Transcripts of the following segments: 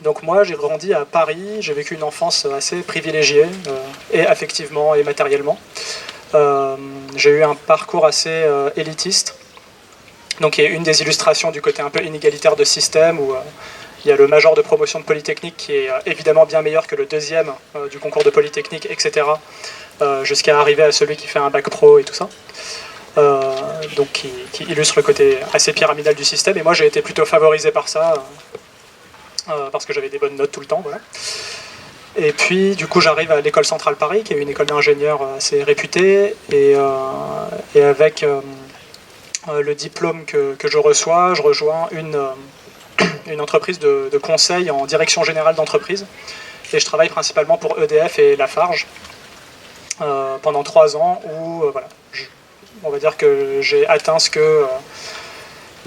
Donc moi, j'ai grandi à Paris, j'ai vécu une enfance assez privilégiée, et affectivement et matériellement. J'ai eu un parcours assez élitiste, donc il y a une des illustrations du côté un peu inégalitaire de ce système, où il y a le major de promotion de Polytechnique qui est évidemment bien meilleur que le deuxième du concours de Polytechnique, etc., jusqu'à arriver à celui qui fait un bac pro et tout ça. Donc qui illustre le côté assez pyramidal du système, et moi j'ai été plutôt favorisé par ça, parce que j'avais des bonnes notes tout le temps, voilà. Et puis du coup j'arrive à l'école centrale Paris, qui est une école d'ingénieurs assez réputée, et avec le diplôme que je reçois, je rejoins une entreprise de conseil en direction générale d'entreprise, et je travaille principalement pour EDF et Lafarge pendant 3 ans, où voilà, on va dire que j'ai atteint ce que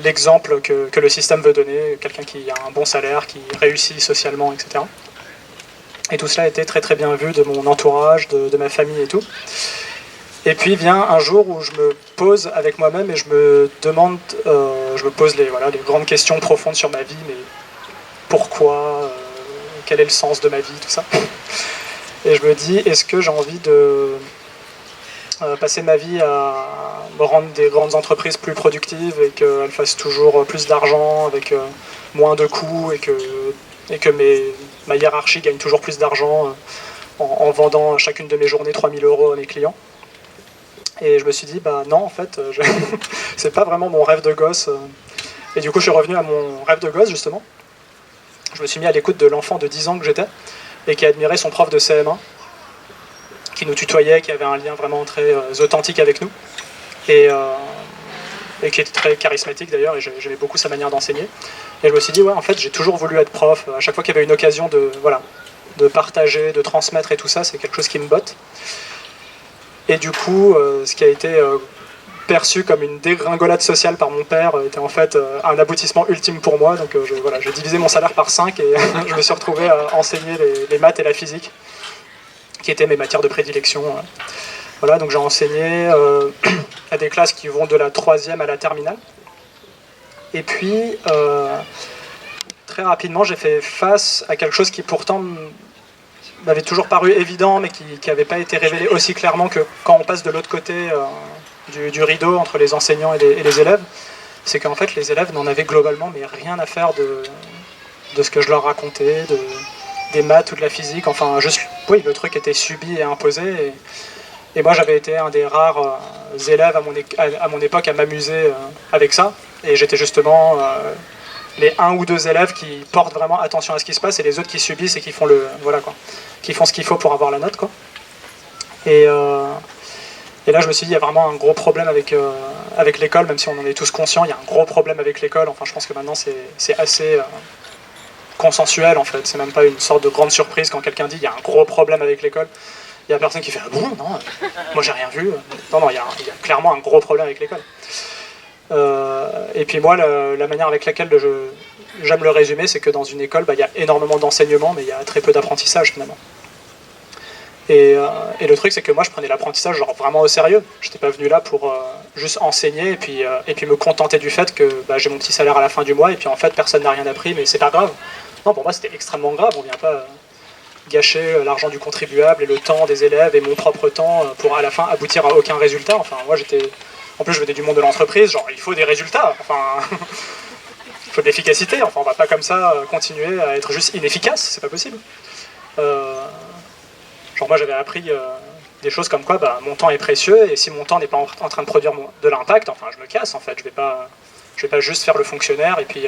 l'exemple que le système veut donner, quelqu'un qui a un bon salaire, qui réussit socialement, etc. Et tout cela a été très très bien vu de mon entourage, de ma famille et tout. Et puis vient un jour où je me pose avec moi-même et je me demande, je me pose les grandes questions profondes sur ma vie, mais pourquoi, quel est le sens de ma vie, tout ça. Et je me dis, est-ce que j'ai envie de passer ma vie à me rendre des grandes entreprises plus productives et qu'elles fassent toujours plus d'argent avec moins de coûts, et que ma hiérarchie gagne toujours plus d'argent en vendant chacune de mes journées 3000 € à mes clients. Et je me suis dit, bah non, en fait, c'est pas vraiment mon rêve de gosse. Et du coup, je suis revenu à mon rêve de gosse, justement. Je me suis mis à l'écoute de l'enfant de 10 ans que j'étais, et qui admirait son prof de CM1, qui nous tutoyait, qui avait un lien vraiment très authentique avec nous, et qui était très charismatique d'ailleurs, et j'aimais beaucoup sa manière d'enseigner. Et je me suis dit, ouais, en fait, j'ai toujours voulu être prof. À chaque fois qu'il y avait une occasion de partager, de transmettre et tout ça, c'est quelque chose qui me botte. Et du coup, ce qui a été perçu comme une dégringolade sociale par mon père était en fait un aboutissement ultime pour moi. Donc j'ai divisé mon salaire par 5 et je me suis retrouvé à enseigner les maths et la physique, qui étaient mes matières de prédilection. Voilà, donc j'ai enseigné à des classes qui vont de la 3e à la terminale. Et puis, très rapidement, j'ai fait face à quelque chose qui pourtant m'avait toujours paru évident, mais qui n'avait pas été révélé aussi clairement que quand on passe de l'autre côté du rideau entre les enseignants et les élèves. C'est qu'en fait, les élèves n'en avaient globalement mais rien à faire de ce que je leur racontais, des maths ou de la physique. Enfin, juste, oui, le truc était subi et imposé. Et moi, j'avais été un des rares élèves à mon époque à m'amuser avec ça. Et j'étais justement les 1 ou 2 élèves qui portent vraiment attention à ce qui se passe, et les autres qui subissent et qui font qui font ce qu'il faut pour avoir la note, quoi. Et là, je me suis dit, il y a vraiment un gros problème avec l'école, même si on en est tous conscients. Il y a un gros problème avec l'école. Enfin, je pense que maintenant, c'est assez consensuel, en fait. C'est même pas une sorte de grande surprise quand quelqu'un dit, il y a un gros problème avec l'école. Il y a personne qui fait, ah bon, non, moi j'ai rien vu. Non, il y a clairement un gros problème avec l'école. Et puis moi, la manière avec laquelle j'aime le résumer, c'est que dans une école, il y a énormément d'enseignement, mais il y a très peu d'apprentissage, finalement. Et le truc, c'est que moi, je prenais l'apprentissage genre vraiment au sérieux. J'étais pas venu là pour juste enseigner et puis me contenter du fait que j'ai mon petit salaire à la fin du mois, et puis en fait, personne n'a rien appris, mais c'est pas grave. Non, pour moi, c'était extrêmement grave. On vient pas gâcher l'argent du contribuable et le temps des élèves et mon propre temps pour à la fin aboutir à aucun résultat. Enfin, moi, en plus, je venais du monde de l'entreprise, genre, il faut des résultats. Enfin, il faut de l'efficacité. Enfin, on va pas comme ça continuer à être juste inefficace, c'est pas possible. Genre, moi, j'avais appris des choses comme quoi, mon temps est précieux, et si mon temps n'est pas en train de produire de l'impact, enfin, je me casse, en fait. Je vais pas juste faire le fonctionnaire, et puis...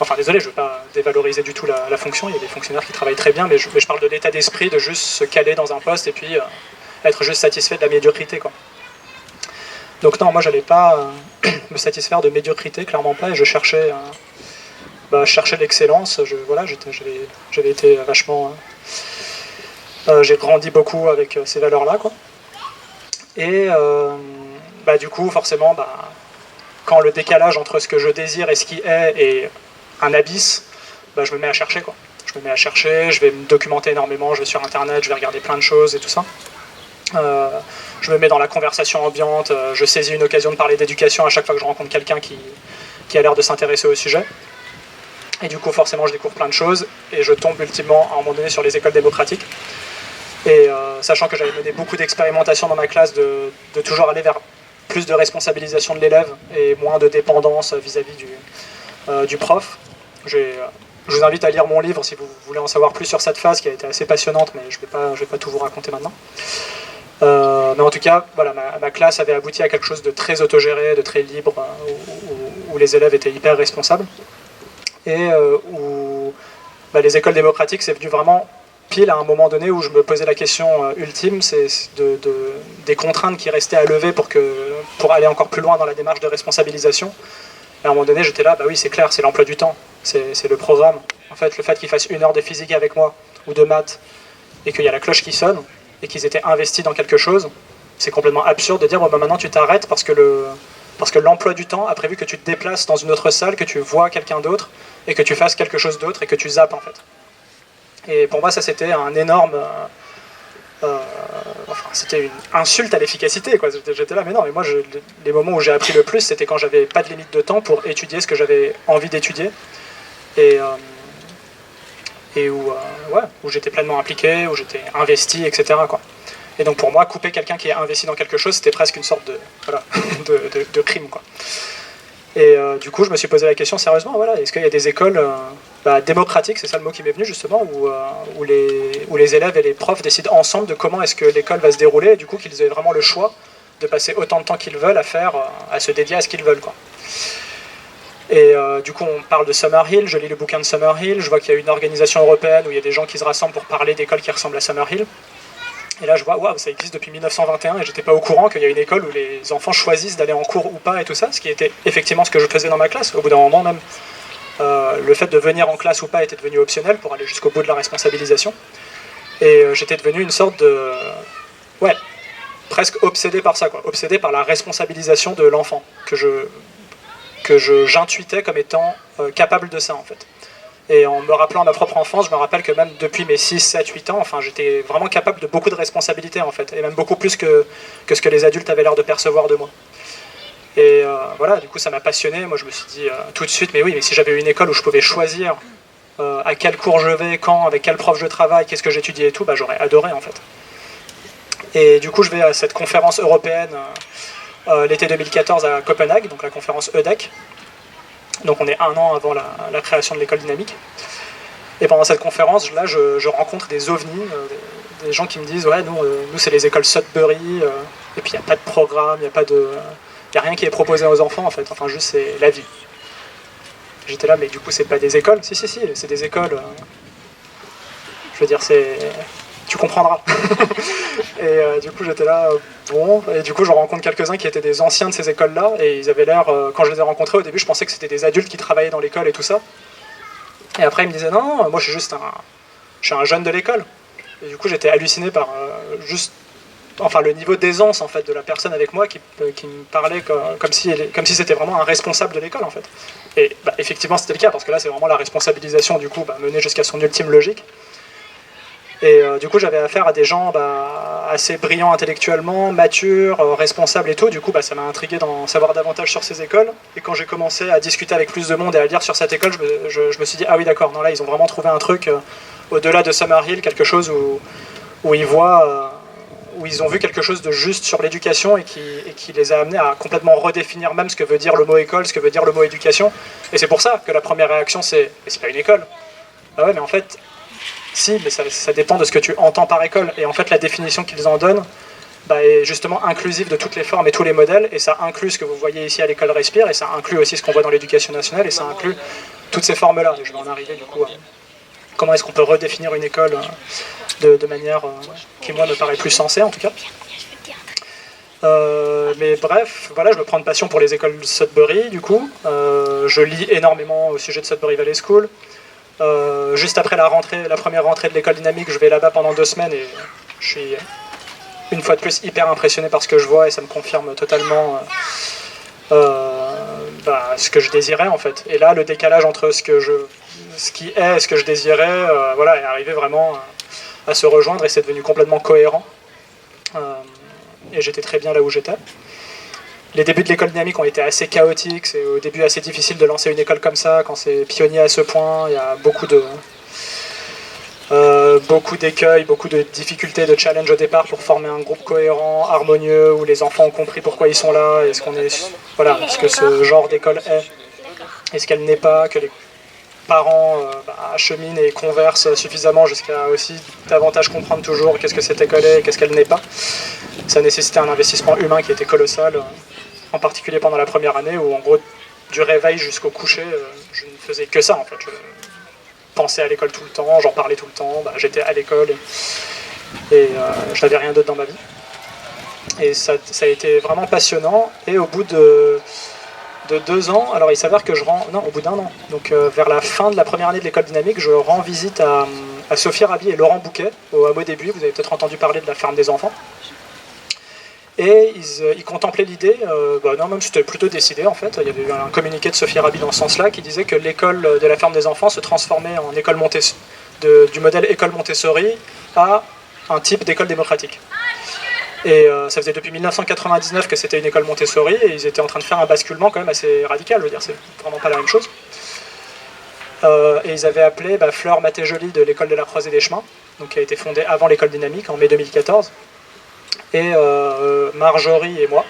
Enfin, désolé, je ne veux pas dévaloriser du tout la fonction, il y a des fonctionnaires qui travaillent très bien, mais je parle de l'état d'esprit, de juste se caler dans un poste, et puis être juste satisfait de la médiocrité, quoi. Donc non, moi, j'allais pas me satisfaire de médiocrité, clairement pas, et je cherchais l'excellence. J'avais été vachement... j'ai grandi beaucoup avec ces valeurs-là, quoi. Et du coup, forcément, quand le décalage entre ce que je désire et ce qui est un abysse, je me mets à chercher, quoi. Je me mets à chercher, je vais me documenter énormément, je vais sur internet, je vais regarder plein de choses et tout ça. Je me mets dans la conversation ambiante, je saisis une occasion de parler d'éducation à chaque fois que je rencontre quelqu'un qui a l'air de s'intéresser au sujet. Et du coup, forcément, je découvre plein de choses et je tombe ultimement, à un moment donné, sur les écoles démocratiques. Et sachant que j'avais mené beaucoup d'expérimentations dans ma classe, de toujours aller vers plus de responsabilisation de l'élève et moins de dépendance vis-à-vis du prof. Je vous invite à lire mon livre si vous voulez en savoir plus sur cette phase qui a été assez passionnante, mais je vais pas tout vous raconter maintenant. Mais en tout cas, voilà, ma classe avait abouti à quelque chose de très autogéré, de très libre, où les élèves étaient hyper responsables. Et où les écoles démocratiques, c'est venu vraiment pile à un moment donné où je me posais la question ultime, c'est des contraintes qui restaient à lever pour aller encore plus loin dans la démarche de responsabilisation. Et à un moment donné, j'étais là, bah oui, c'est clair, c'est l'emploi du temps, c'est le programme. En fait, le fait qu'ils fassent 1 heure de physique avec moi, ou de maths, et qu'il y a la cloche qui sonne, et qu'ils étaient investis dans quelque chose, c'est complètement absurde de dire, bon, bah, maintenant tu t'arrêtes parce que l'emploi du temps a prévu que tu te déplaces dans une autre salle, que tu vois quelqu'un d'autre, et que tu fasses quelque chose d'autre, et que tu zappes, en fait. Et pour moi, ça, c'était un énorme... c'était une insulte à l'efficacité, quoi. J'étais là, mais non, mais moi, les moments où j'ai appris le plus, c'était quand j'avais pas de limite de temps pour étudier ce que j'avais envie d'étudier, et où j'étais pleinement impliqué, où j'étais investi, etc., quoi. Et donc pour moi, couper quelqu'un qui est investi dans quelque chose, c'était presque une sorte de crime, quoi. Et du coup, je me suis posé la question sérieusement, voilà, est-ce qu'il y a des écoles démocratiques, c'est ça le mot qui m'est venu justement, où les élèves et les profs décident ensemble de comment est-ce que l'école va se dérouler, et du coup qu'ils aient vraiment le choix de passer autant de temps qu'ils veulent à se dédier à ce qu'ils veulent, quoi. Et du coup, on parle de Summerhill, je lis le bouquin de Summerhill, je vois qu'il y a une organisation européenne où il y a des gens qui se rassemblent pour parler d'écoles qui ressemblent à Summerhill. Et là, je vois, waouh, ça existe depuis 1921 et j'étais pas au courant qu'il y a une école où les enfants choisissent d'aller en cours ou pas et tout ça, ce qui était effectivement ce que je faisais dans ma classe. Au bout d'un moment, même, le fait de venir en classe ou pas était devenu optionnel pour aller jusqu'au bout de la responsabilisation. Et j'étais devenu une sorte de... Ouais, presque obsédé par ça, quoi. Obsédé par la responsabilisation de l'enfant, que j'intuitais comme étant capable de ça, en fait. Et en me rappelant ma propre enfance, je me rappelle que même depuis mes 6, 7, 8 ans, enfin, j'étais vraiment capable de beaucoup de responsabilités, en fait, et même beaucoup plus que ce que les adultes avaient l'air de percevoir de moi. Et voilà, du coup, ça m'a passionné. Moi, je me suis dit tout de suite, mais oui, mais si j'avais eu une école où je pouvais choisir à quel cours je vais, quand, avec quel prof je travaille, qu'est-ce que j'étudie et tout, bah, j'aurais adoré, en fait. Et du coup, je vais à cette conférence européenne l'été 2014 à Copenhague, donc la conférence EDEC. Donc on est 1 an avant la création de l'école dynamique. Et pendant cette conférence, là, je rencontre des ovnis, des gens qui me disent, ouais, nous c'est les écoles Sudbury, et puis il n'y a pas de programme, il n'y a rien qui est proposé aux enfants, en fait, enfin juste c'est la vie. J'étais là, mais du coup c'est pas des écoles? Si, c'est des écoles. Je veux dire, tu comprendras. Et du coup j'étais là, bon, et du coup je rencontre quelques-uns qui étaient des anciens de ces écoles-là, et ils avaient l'air, quand je les ai rencontrés au début, je pensais que c'était des adultes qui travaillaient dans l'école et tout ça. Et après ils me disaient, non, moi je suis un jeune de l'école. Et du coup j'étais halluciné par le niveau d'aisance, en fait, de la personne avec moi qui me parlait comme si c'était vraiment un responsable de l'école, en fait. Et bah, effectivement c'était le cas, parce que là c'est vraiment la responsabilisation, du coup, menée jusqu'à son ultime logique. Et du coup, j'avais affaire à des gens assez brillants intellectuellement, matures, responsables et tout. Du coup, ça m'a intrigué d'en savoir davantage sur ces écoles. Et quand j'ai commencé à discuter avec plus de monde et à lire sur cette école, je me suis dit, ah oui, d'accord, non, là, ils ont vraiment trouvé un truc au-delà de Summerhill, quelque chose où ils voient, où ils ont vu quelque chose de juste sur l'éducation et qui les a amenés à complètement redéfinir même ce que veut dire le mot école, ce que veut dire le mot éducation. Et c'est pour ça que la première réaction, c'est, mais c'est pas une école. Ah ouais, mais en fait... Si, mais ça dépend de ce que tu entends par école. Et en fait, la définition qu'ils en donnent est justement inclusive de toutes les formes et tous les modèles. Et ça inclut ce que vous voyez ici à l'école Respire, et ça inclut aussi ce qu'on voit dans l'éducation nationale, et ça inclut toutes ces formes-là. Et je vais en arriver du coup à comment est-ce qu'on peut redéfinir une école de manière qui, moi, me paraît plus sensée, en tout cas. Mais bref, voilà, je me prends une passion pour les écoles Sudbury, du coup. Je lis énormément au sujet de Sudbury Valley School. Juste après la première rentrée de l'école dynamique, je vais là-bas pendant 2 semaines et je suis une fois de plus hyper impressionné par ce que je vois, et ça me confirme totalement ce que je désirais, en fait. Et là, le décalage entre ce qui est et ce que je désirais est arrivé vraiment à se rejoindre, et c'est devenu complètement cohérent. Et j'étais très bien là où j'étais. les débuts de l'école dynamique ont été assez chaotiques. C'est au début assez difficile de lancer une école comme ça, quand c'est pionnier à ce point. Il y a beaucoup d'écueils, beaucoup de difficultés, de challenges au départ pour former un groupe cohérent, harmonieux, où les enfants ont compris pourquoi ils sont là, et ce que ce genre d'école est, et ce qu'elle n'est pas, que les parents acheminent et conversent suffisamment jusqu'à aussi davantage comprendre toujours qu'est-ce que cette école est et qu'est-ce qu'elle n'est pas. Ça nécessitait un investissement humain qui était colossal, en particulier pendant la première année, où en gros, du réveil jusqu'au coucher, je ne faisais que ça en fait. Je pensais à l'école tout le temps, j'en parlais tout le temps, j'étais à l'école et je n'avais rien d'autre dans ma vie. Et ça a été vraiment passionnant, et au bout de 2 ans, alors il s'avère que au bout d'1 an, donc vers la fin de la première année de l'école dynamique, je rends visite à Sophie Rabi et Laurent Bouquet, au hameau des Buis. Vous avez peut-être entendu parler de la ferme des enfants. Et ils contemplaient l'idée, non, même c'était plutôt décidé en fait. Il y avait eu un communiqué de Sophie Rabi dans ce sens-là qui disait que l'école de la ferme des enfants se transformait en école du modèle école Montessori à un type d'école démocratique. Et ça faisait depuis 1999 que c'était une école Montessori, et ils étaient en train de faire un basculement quand même assez radical. Je veux dire, c'est vraiment pas la même chose. Et ils avaient appelé Fleur Maté-Joly de l'école de la Croisée des Chemins, donc qui a été fondée avant l'école dynamique en mai 2014. Et Marjorie et moi.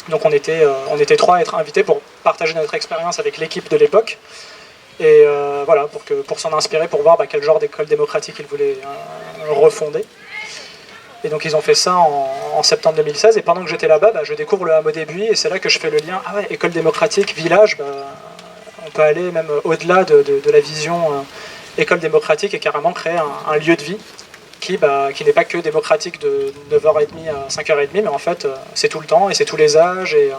Donc on était 3 à être invités pour partager notre expérience avec l'équipe de l'époque. Et voilà, pour s'en inspirer, pour voir quel genre d'école démocratique ils voulaient refonder. Et donc ils ont fait ça en septembre 2016, et pendant que j'étais là-bas, je découvre le hameau des Buis, et c'est là que je fais le lien. Ah ouais, école démocratique, village, on peut aller même au-delà de la vision école démocratique et carrément créer un lieu de vie qui n'est pas que démocratique de 9h30 à 5h30, mais en fait c'est tout le temps, et c'est tous les âges, et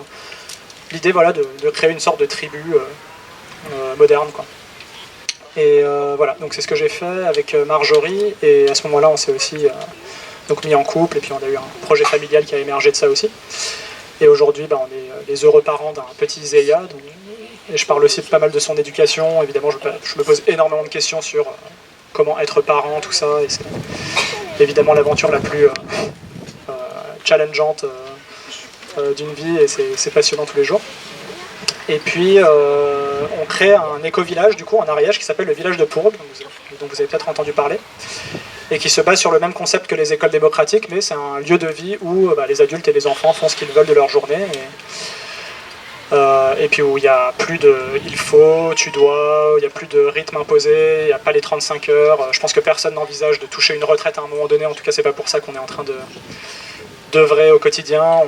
l'idée voilà, de créer une sorte de tribu moderne, quoi. Et voilà, donc c'est ce que j'ai fait avec Marjorie, et à ce moment-là on s'est aussi donc mis en couple, et puis on a eu un projet familial qui a émergé de ça aussi. Et aujourd'hui, on est les heureux parents d'un petit Zéya, et je parle aussi pas mal de son éducation. Évidemment, je me pose énormément de questions sur comment être parent, tout ça, et c'est évidemment l'aventure la plus challengeante d'une vie, et c'est passionnant tous les jours. Et puis, on crée un éco-village, du coup, en Ariège, qui s'appelle le village de Pourgue, dont vous avez peut-être entendu parler, et qui se base sur le même concept que les écoles démocratiques, mais c'est un lieu de vie où les adultes et les enfants font ce qu'ils veulent de leur journée, et puis où il n'y a plus de « il faut »,« tu dois », il n'y a plus de rythme imposé, il n'y a pas les 35 heures. Je pense que personne n'envisage de toucher une retraite à un moment donné, en tout cas c'est pas pour ça qu'on est en train d'œuvrer au quotidien.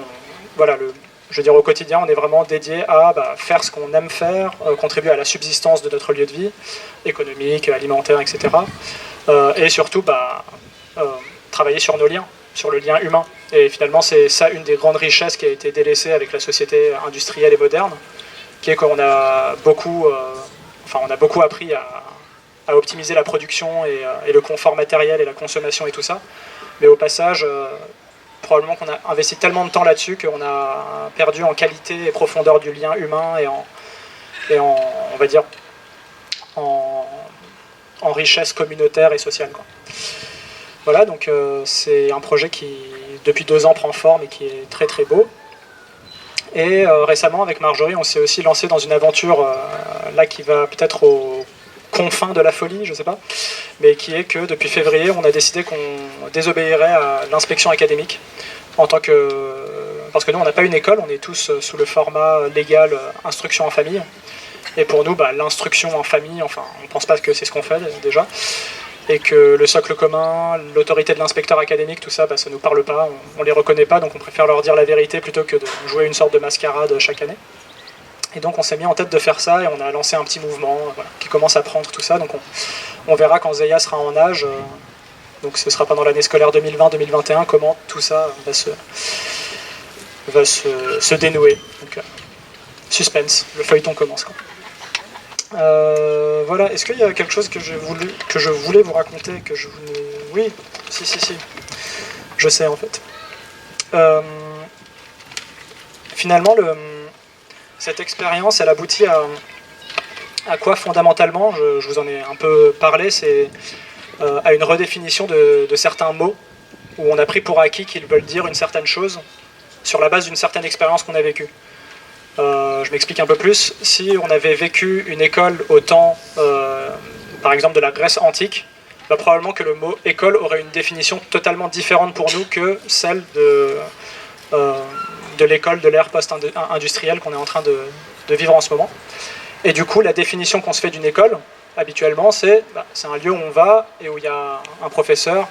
Je veux dire, au quotidien, on est vraiment dédié à faire ce qu'on aime faire, contribuer à la subsistance de notre lieu de vie, économique, alimentaire, etc. Et surtout, travailler sur nos liens, sur le lien humain. Et finalement, c'est ça une des grandes richesses qui a été délaissée avec la société industrielle et moderne, qui est qu'on a beaucoup appris à optimiser la production et le confort matériel et la consommation et tout ça. Mais au passage, probablement qu'on a investi tellement de temps là-dessus qu'on a perdu en qualité et profondeur du lien humain et en on va dire, en richesse communautaire et sociale, quoi. Voilà, donc c'est un projet qui, depuis 2 ans, prend forme et qui est très très beau. Et récemment, avec Marjorie, on s'est aussi lancé dans une aventure là qui va peut-être aux confins de la folie, je sais pas, mais qui est que depuis février, on a décidé qu'on désobéirait à l'inspection académique parce que nous, on n'a pas une école, on est tous sous le format légal instruction en famille. Et pour nous, l'instruction en famille, on ne pense pas que c'est ce qu'on fait déjà. Et que le socle commun, l'autorité de l'inspecteur académique, tout ça, ça ne nous parle pas, on ne les reconnaît pas, donc on préfère leur dire la vérité plutôt que de jouer une sorte de mascarade chaque année. Et donc on s'est mis en tête de faire ça, et on a lancé un petit mouvement qui commence à prendre tout ça. Donc on verra quand Zéya sera en âge, donc ce sera pendant l'année scolaire 2020-2021, comment tout ça va se dénouer. Donc suspense, le feuilleton commence, quoi. Voilà, est-ce qu'il y a quelque chose que je voulais vous raconter, que je vous... Oui, si. Je sais, en fait. Finalement, cette expérience, elle aboutit à quoi fondamentalement? Je vous en ai un peu parlé, c'est à une redéfinition de certains mots, où on a pris pour acquis qu'ils veulent dire une certaine chose, sur la base d'une certaine expérience qu'on a vécue. Je m'explique un peu plus. Si on avait vécu une école au temps, par exemple, de la Grèce antique, probablement que le mot école aurait une définition totalement différente pour nous que celle de l'école de l'ère post-industrielle qu'on est en train de vivre en ce moment. Et du coup, la définition qu'on se fait d'une école, habituellement, c'est un lieu où on va et où il y a un professeur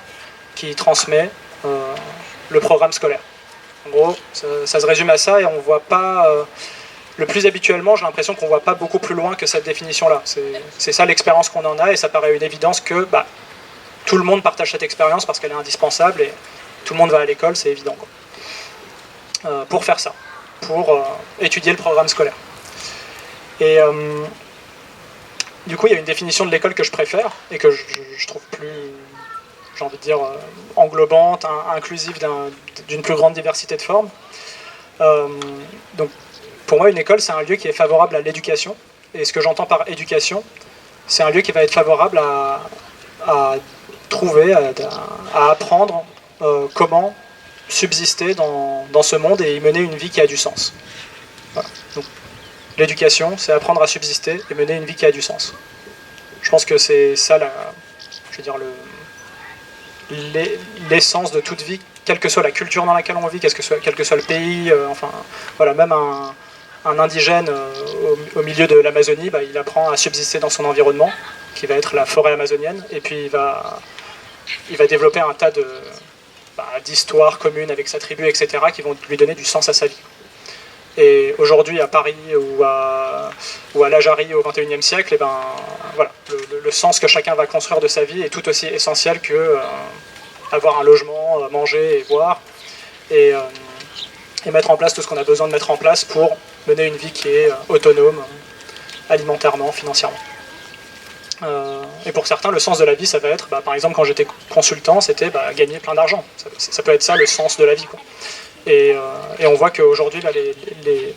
qui transmet le programme scolaire. En gros, ça se résume à ça et on voit pas... le plus habituellement, j'ai l'impression qu'on ne voit pas beaucoup plus loin que cette définition-là. C'est ça l'expérience qu'on en a et ça paraît une évidence que tout le monde partage cette expérience parce qu'elle est indispensable et tout le monde va à l'école, c'est évident, quoi. Pour faire ça, pour étudier le programme scolaire. Et du coup, il y a une définition de l'école que je préfère et que je trouve plus, j'ai envie de dire, englobante, inclusive d'une plus grande diversité de formes. Donc, pour moi, une école, c'est un lieu qui est favorable à l'éducation. Et ce que j'entends par éducation, c'est un lieu qui va être favorable à trouver, à apprendre comment subsister dans ce monde et y mener une vie qui a du sens. Voilà. Donc, l'éducation, c'est apprendre à subsister et mener une vie qui a du sens. Je pense que c'est ça, l'essence de toute vie, quelle que soit la culture dans laquelle on vit, quel que soit le pays, même un indigène au milieu de l'Amazonie, il apprend à subsister dans son environnement, qui va être la forêt amazonienne, et puis il va développer un tas d'histoires communes avec sa tribu, etc., qui vont lui donner du sens à sa vie. Et aujourd'hui, à Paris ou à La Jarry au XXIe siècle, le sens que chacun va construire de sa vie est tout aussi essentiel que avoir un logement, manger et boire, et mettre en place tout ce qu'on a besoin de mettre en place pour mener une vie qui est autonome, alimentairement, financièrement. Et pour certains, le sens de la vie, ça va être, par exemple, quand j'étais consultant, c'était gagner plein d'argent. Ça peut être ça, le sens de la vie, quoi. Et on voit qu'aujourd'hui,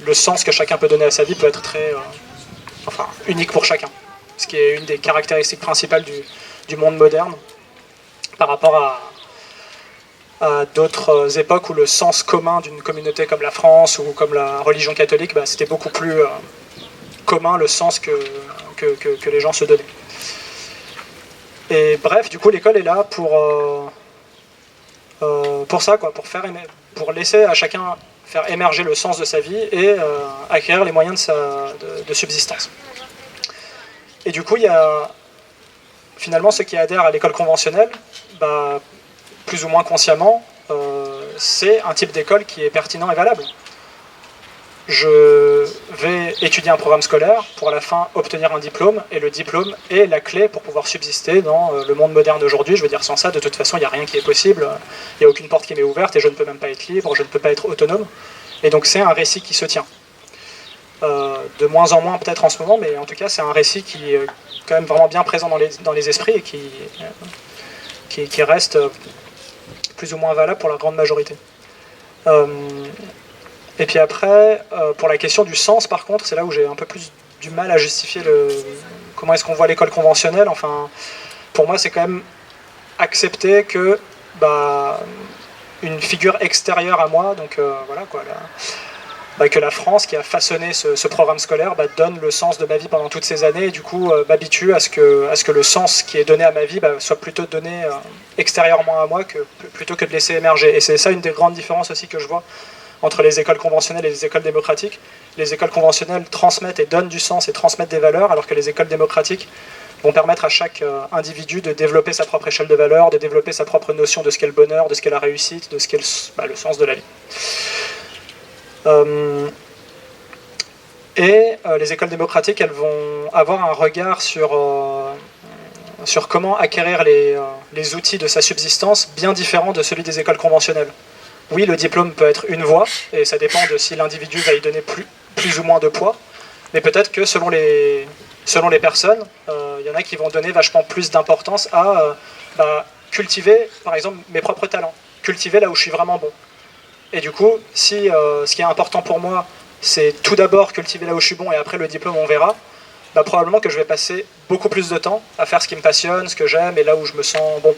le sens que chacun peut donner à sa vie peut être très unique pour chacun. Ce qui est une des caractéristiques principales du monde moderne par rapport à d'autres époques où le sens commun d'une communauté comme la France ou comme la religion catholique, c'était beaucoup plus commun le sens que les gens se donnaient. Et bref, du coup, l'école est là pour ça, quoi, pour laisser à chacun faire émerger le sens de sa vie et acquérir les moyens de subsistance. Et du coup, il y a finalement ceux qui adhèrent à l'école conventionnelle, plus ou moins consciemment, c'est un type d'école qui est pertinent et valable. Je vais étudier un programme scolaire pour à la fin obtenir un diplôme, et le diplôme est la clé pour pouvoir subsister dans le monde moderne d'aujourd'hui. Je veux dire, sans ça, de toute façon, il n'y a rien qui est possible, il n'y a aucune porte qui m'est ouverte, et je ne peux même pas être libre, je ne peux pas être autonome. Et donc c'est un récit qui se tient. De moins en moins peut-être en ce moment, mais en tout cas c'est un récit qui est quand même vraiment bien présent dans les esprits et qui reste plus ou moins valable pour la grande majorité. Et puis après, pour la question du sens, par contre, c'est là où j'ai un peu plus du mal à justifier comment est-ce qu'on voit l'école conventionnelle. Enfin, pour moi, c'est quand même accepter que une figure extérieure à moi, donc que la France, qui a façonné ce programme scolaire, donne le sens de ma vie pendant toutes ces années, et du coup m'habitue à ce que le sens qui est donné à ma vie soit plutôt donné extérieurement à moi plutôt que de laisser émerger. Et c'est ça une des grandes différences aussi que je vois entre les écoles conventionnelles et les écoles démocratiques. Les écoles conventionnelles transmettent et donnent du sens et transmettent des valeurs, alors que les écoles démocratiques vont permettre à chaque individu de développer sa propre échelle de valeurs, de développer sa propre notion de ce qu'est le bonheur, de ce qu'est la réussite, de ce qu'est le sens de la vie. Les écoles démocratiques, elles vont avoir un regard sur comment acquérir les outils de sa subsistance bien différent de celui des écoles conventionnelles. Oui, le diplôme peut être une voie, et ça dépend de si l'individu va y donner plus ou moins de poids, mais peut-être que selon les personnes, il y en a qui vont donner vachement plus d'importance à cultiver, par exemple, mes propres talents, cultiver là où je suis vraiment bon. Et du coup, si ce qui est important pour moi, c'est tout d'abord cultiver là où je suis bon, et après le diplôme, on verra, probablement que je vais passer beaucoup plus de temps à faire ce qui me passionne, ce que j'aime, et là où je me sens bon.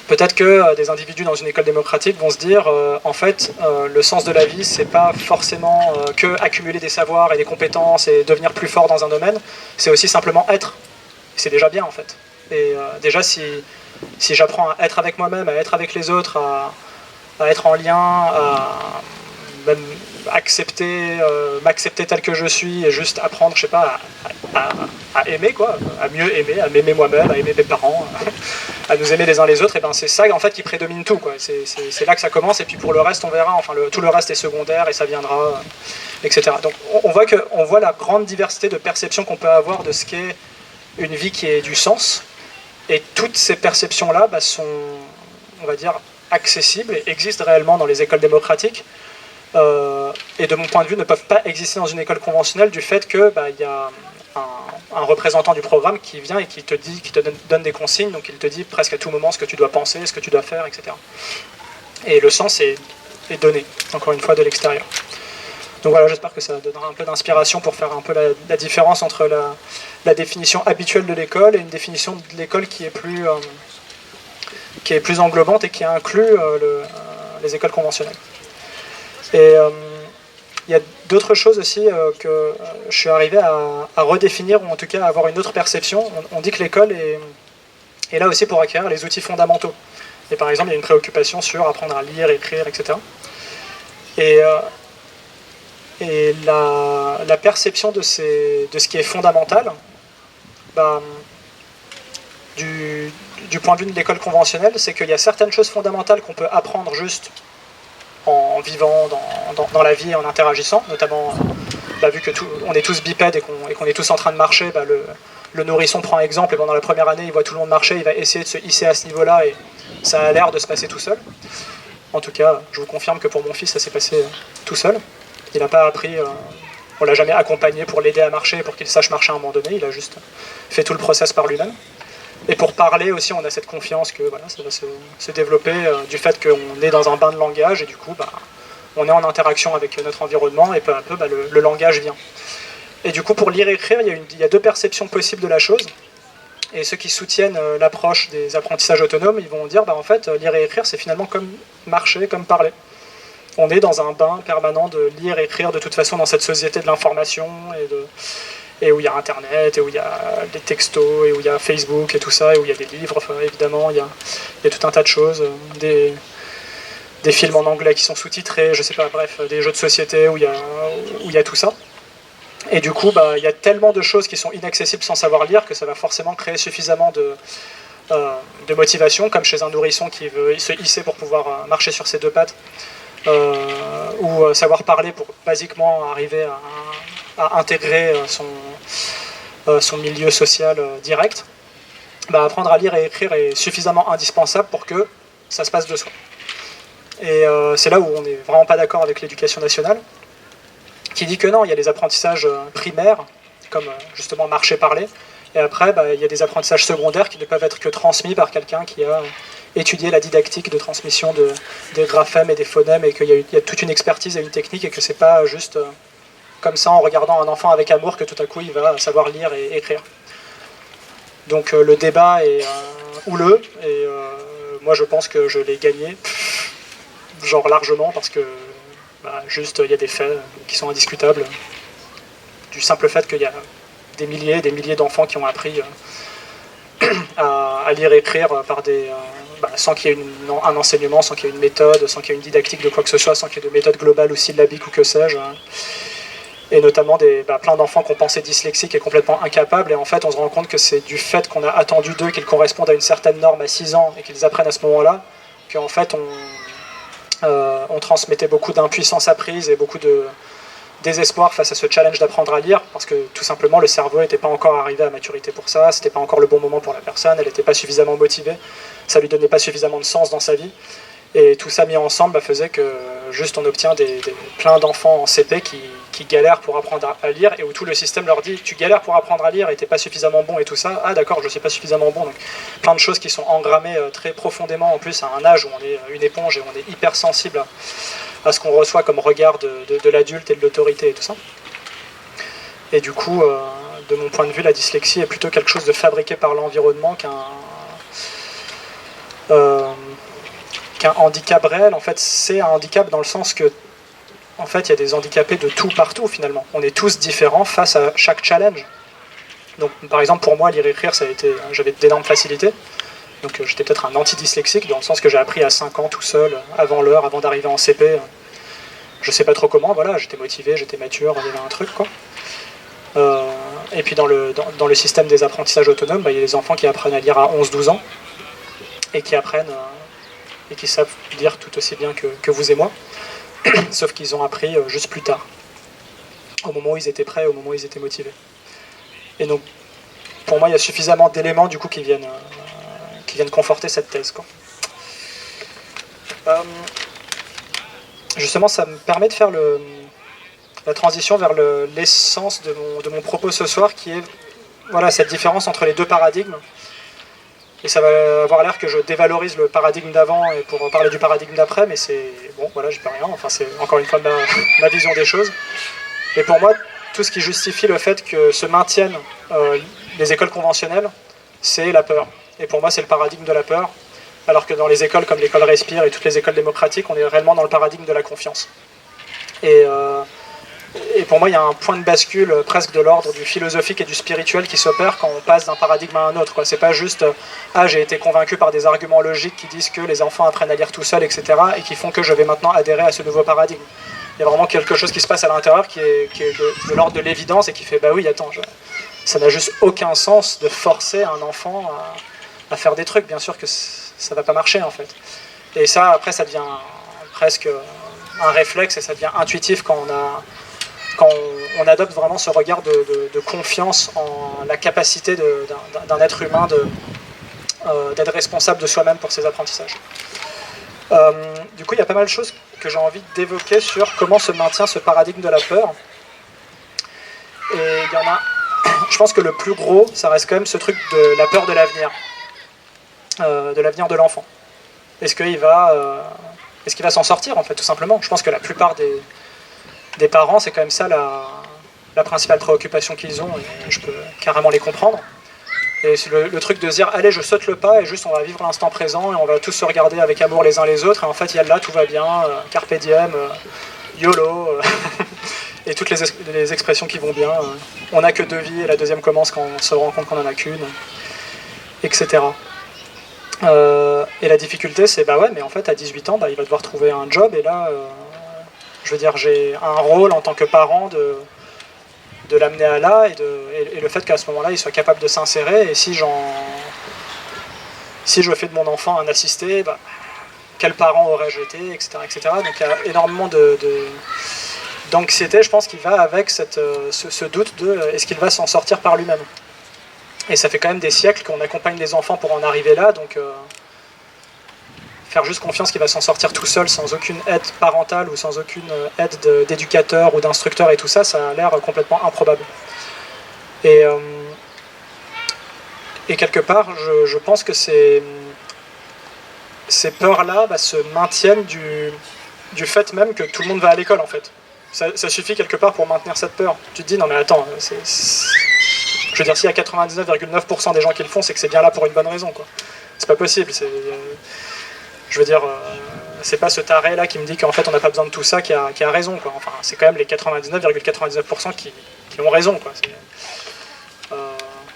Peut-être que des individus dans une école démocratique vont se dire en fait, le sens de la vie, c'est pas forcément que accumuler des savoirs et des compétences et devenir plus fort dans un domaine, c'est aussi simplement être. C'est déjà bien en fait. Et déjà, si j'apprends à être avec moi-même, à être avec les autres, à être en lien, à même m'accepter tel que je suis et juste apprendre, je sais pas, à aimer quoi, à mieux aimer, à m'aimer moi-même, à aimer mes parents, à nous aimer les uns les autres, et ben c'est ça en fait qui prédomine tout quoi. C'est là que ça commence et puis pour le reste on verra. Enfin tout le reste est secondaire et ça viendra, etc. Donc on voit la grande diversité de perceptions qu'on peut avoir de ce qu'est une vie qui ait du sens. Et toutes ces perceptions-là sont, on va dire, accessibles et existent réellement dans les écoles démocratiques. Et de mon point de vue, ne peuvent pas exister dans une école conventionnelle du fait que y a un représentant du programme qui vient et qui te donne des consignes, donc il te dit presque à tout moment ce que tu dois penser, ce que tu dois faire, etc. Et le sens est donné, encore une fois, de l'extérieur. Donc voilà, j'espère que ça donnera un peu d'inspiration pour faire un peu la différence entre la définition habituelle de l'école et une définition de l'école qui est plus englobante et qui inclut les écoles conventionnelles. Et il y a d'autres choses aussi que je suis arrivé à redéfinir, ou en tout cas à avoir une autre perception. On dit que l'école est là aussi pour acquérir les outils fondamentaux. Et par exemple, il y a une préoccupation sur apprendre à lire, écrire, etc. Et la perception de ce qui est fondamental, du point de vue de l'école conventionnelle, c'est qu'il y a certaines choses fondamentales qu'on peut apprendre juste en vivant dans la vie et en interagissant, notamment vu que on est tous bipèdes et qu'on est tous en train de marcher, le nourrisson prend exemple et pendant la première année il voit tout le monde marcher, il va essayer de se hisser à ce niveau-là et ça a l'air de se passer tout seul. En tout cas, je vous confirme que pour mon fils ça s'est passé tout seul. Il n'a pas appris, on l'a jamais accompagné pour l'aider à marcher, pour qu'il sache marcher à un moment donné, il a juste fait tout le process par lui-même. Et pour parler aussi, on a cette confiance que voilà, ça va se développer du fait qu'on est dans un bain de langage et du coup, on est en interaction avec notre environnement et peu à peu, le langage vient. Et du coup, pour lire et écrire, il y a deux perceptions possibles de la chose. Et ceux qui soutiennent l'approche des apprentissages autonomes, ils vont dire, en fait, lire et écrire, c'est finalement comme marcher, comme parler. On est dans un bain permanent de lire et écrire de toute façon dans cette société de l'information et où il y a Internet, et où il y a des textos, et où il y a Facebook et tout ça, et où il y a des livres, évidemment, il y a tout un tas de choses, des films en anglais qui sont sous-titrés, je sais pas, bref, des jeux de société où il y a tout ça. Et du coup, il y a tellement de choses qui sont inaccessibles sans savoir lire que ça va forcément créer suffisamment de motivation, comme chez un nourrisson qui veut se hisser pour pouvoir marcher sur ses deux pattes, ou savoir parler pour basiquement arriver à intégrer son milieu social direct. Apprendre à lire et écrire est suffisamment indispensable pour que ça se passe de soi. Et c'est là où on n'est vraiment pas d'accord avec l'éducation nationale, qui dit que non, il y a les apprentissages primaires, comme justement marcher-parler, et après il y a des apprentissages secondaires qui ne peuvent être que transmis par quelqu'un qui a étudié la didactique de transmission des graphèmes et des phonèmes, et qu'il y a toute une expertise et une technique, et que c'est pas juste comme ça en regardant un enfant avec amour que tout à coup il va savoir lire et écrire. Donc le débat est houleux, et moi je pense que je l'ai gagné, genre largement, parce que juste il y a des faits qui sont indiscutables, du simple fait qu'il y a des milliers d'enfants qui ont appris à lire et écrire sans qu'il y ait un enseignement, sans qu'il y ait une méthode, sans qu'il y ait une didactique de quoi que ce soit, sans qu'il y ait de méthode globale ou syllabique ou que sais-je. Et notamment plein d'enfants qu'on pensait dyslexiques et complètement incapables, et en fait on se rend compte que c'est du fait qu'on a attendu d'eux qu'ils correspondent à une certaine norme à 6 ans et qu'ils apprennent à ce moment-là, qu'en fait on transmettait beaucoup d'impuissance apprise et beaucoup de désespoir face à ce challenge d'apprendre à lire, parce que tout simplement le cerveau n'était pas encore arrivé à maturité pour ça, c'était pas encore le bon moment pour la personne, elle n'était pas suffisamment motivée, ça lui donnait pas suffisamment de sens dans sa vie, et tout ça mis ensemble faisait que juste on obtient plein d'enfants en CP qui galèrent pour apprendre à lire, et où tout le système leur dit tu galères pour apprendre à lire et t'es pas suffisamment bon et tout ça, ah d'accord, je suis pas suffisamment bon, donc plein de choses qui sont engrammées très profondément, en plus à un âge où on est une éponge et on est hyper sensible à ce qu'on reçoit comme regard de l'adulte et de l'autorité et tout ça. Et du coup, de mon point de vue, la dyslexie est plutôt quelque chose de fabriqué par l'environnement qu'un handicap réel, en fait, c'est un handicap dans le sens que, en fait, il y a des handicapés de tout partout, finalement. On est tous différents face à chaque challenge. Donc, par exemple, pour moi, lire et écrire, j'avais d'énormes facilités. Donc, j'étais peut-être un anti-dyslexique, dans le sens que j'ai appris à 5 ans tout seul, avant l'heure, avant d'arriver en CP. Je sais pas trop comment, voilà, j'étais motivé, j'étais mature, il y avait un truc, quoi. Et puis dans le système des apprentissages autonomes, il y a des enfants qui apprennent à lire à 11-12 ans, et qui apprennent, et qui savent lire tout aussi bien que vous et moi, sauf qu'ils ont appris juste plus tard, au moment où ils étaient prêts, au moment où ils étaient motivés. Et donc, pour moi, il y a suffisamment d'éléments du coup qui viennent conforter cette thèse, quoi. Justement, ça me permet de faire la transition vers l'essence de mon propos ce soir, qui est voilà, cette différence entre les deux paradigmes. Et ça va avoir l'air que je dévalorise le paradigme d'avant et pour parler du paradigme d'après, mais c'est bon, voilà, j'y peux rien. Enfin, c'est encore une fois ma vision des choses. Et pour moi, tout ce qui justifie le fait que se maintiennent les écoles conventionnelles, c'est la peur. Et pour moi, c'est le paradigme de la peur, alors que dans les écoles comme l'école Respire et toutes les écoles démocratiques, on est réellement dans le paradigme de la confiance. Et pour moi, il y a un point de bascule presque de l'ordre du philosophique et du spirituel qui s'opère quand on passe d'un paradigme à un autre, quoi. C'est pas juste « Ah, j'ai été convaincu par des arguments logiques qui disent que les enfants apprennent à lire tout seuls, etc. » et qui font que je vais maintenant adhérer à ce nouveau paradigme. Il y a vraiment quelque chose qui se passe à l'intérieur qui est de l'ordre de l'évidence et qui fait « Bah oui, attends, ça n'a juste aucun sens de forcer un enfant à faire des trucs. Bien sûr que ça va pas marcher, en fait. » Et ça, après, ça devient presque un réflexe et ça devient intuitif quand on adopte vraiment ce regard de confiance en la capacité d'un être humain d'être responsable de soi-même pour ses apprentissages. Du coup, il y a pas mal de choses que j'ai envie d'évoquer sur comment se maintient ce paradigme de la peur. Et il y en a, je pense que le plus gros, ça reste quand même ce truc de la peur de l'avenir de l'enfant. Est-ce qu'il va s'en sortir, en fait, tout simplement? Je pense que la plupart des parents, c'est quand même ça la principale préoccupation qu'ils ont, et je peux carrément les comprendre. Et c'est le truc de se dire, allez, je saute le pas, et juste on va vivre l'instant présent, et on va tous se regarder avec amour les uns les autres, et en fait, yalla, tout va bien, carpe diem, YOLO, et toutes les expressions qui vont bien. On n'a que 2 vies, et la deuxième commence quand on se rend compte qu'on n'en a qu'une, etc. Et la difficulté, c'est, bah ouais, mais en fait, à 18 ans, il va devoir trouver un job, et là... je veux dire, j'ai un rôle en tant que parent de l'amener à là et le fait qu'à ce moment-là, il soit capable de s'insérer. Et si je fais de mon enfant un assisté, quel parent aurais-je été, etc., etc. Donc il y a énormément d'anxiété, je pense, qui va avec ce doute de est-ce qu'il va s'en sortir par lui-même. Et ça fait quand même des siècles qu'on accompagne les enfants pour en arriver là, donc... faire juste confiance qu'il va s'en sortir tout seul, sans aucune aide parentale ou sans aucune aide d'éducateur ou d'instructeur et tout ça, ça a l'air complètement improbable. Et quelque part, je pense que ces peurs-là se maintiennent du fait même que tout le monde va à l'école, en fait. Ça suffit quelque part pour maintenir cette peur. Tu te dis, non mais attends, je veux dire, s'il y a 99,9% des gens qui le font, c'est que c'est bien là pour une bonne raison, quoi. C'est pas possible, je veux dire, c'est pas ce taré là qui me dit qu'en fait on n'a pas besoin de tout ça qui a raison, quoi. Enfin, c'est quand même les 99,99% qui ont raison, quoi.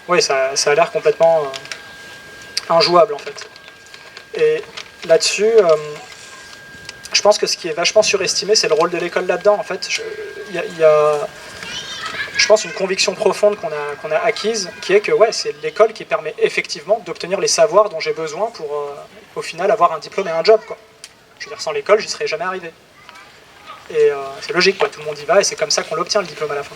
Oui, ça a l'air complètement injouable, en fait. Et là-dessus, je pense que ce qui est vachement surestimé, c'est le rôle de l'école là-dedans, en fait. Il y a, je pense, une conviction profonde qu'on a acquise, qui est que ouais, c'est l'école qui permet effectivement d'obtenir les savoirs dont j'ai besoin pour, au final, avoir un diplôme et un job, quoi. Je veux dire, sans l'école, j'y serais jamais arrivé. Et c'est logique, quoi. Tout le monde y va, et c'est comme ça qu'on l'obtient, le diplôme, à la fin.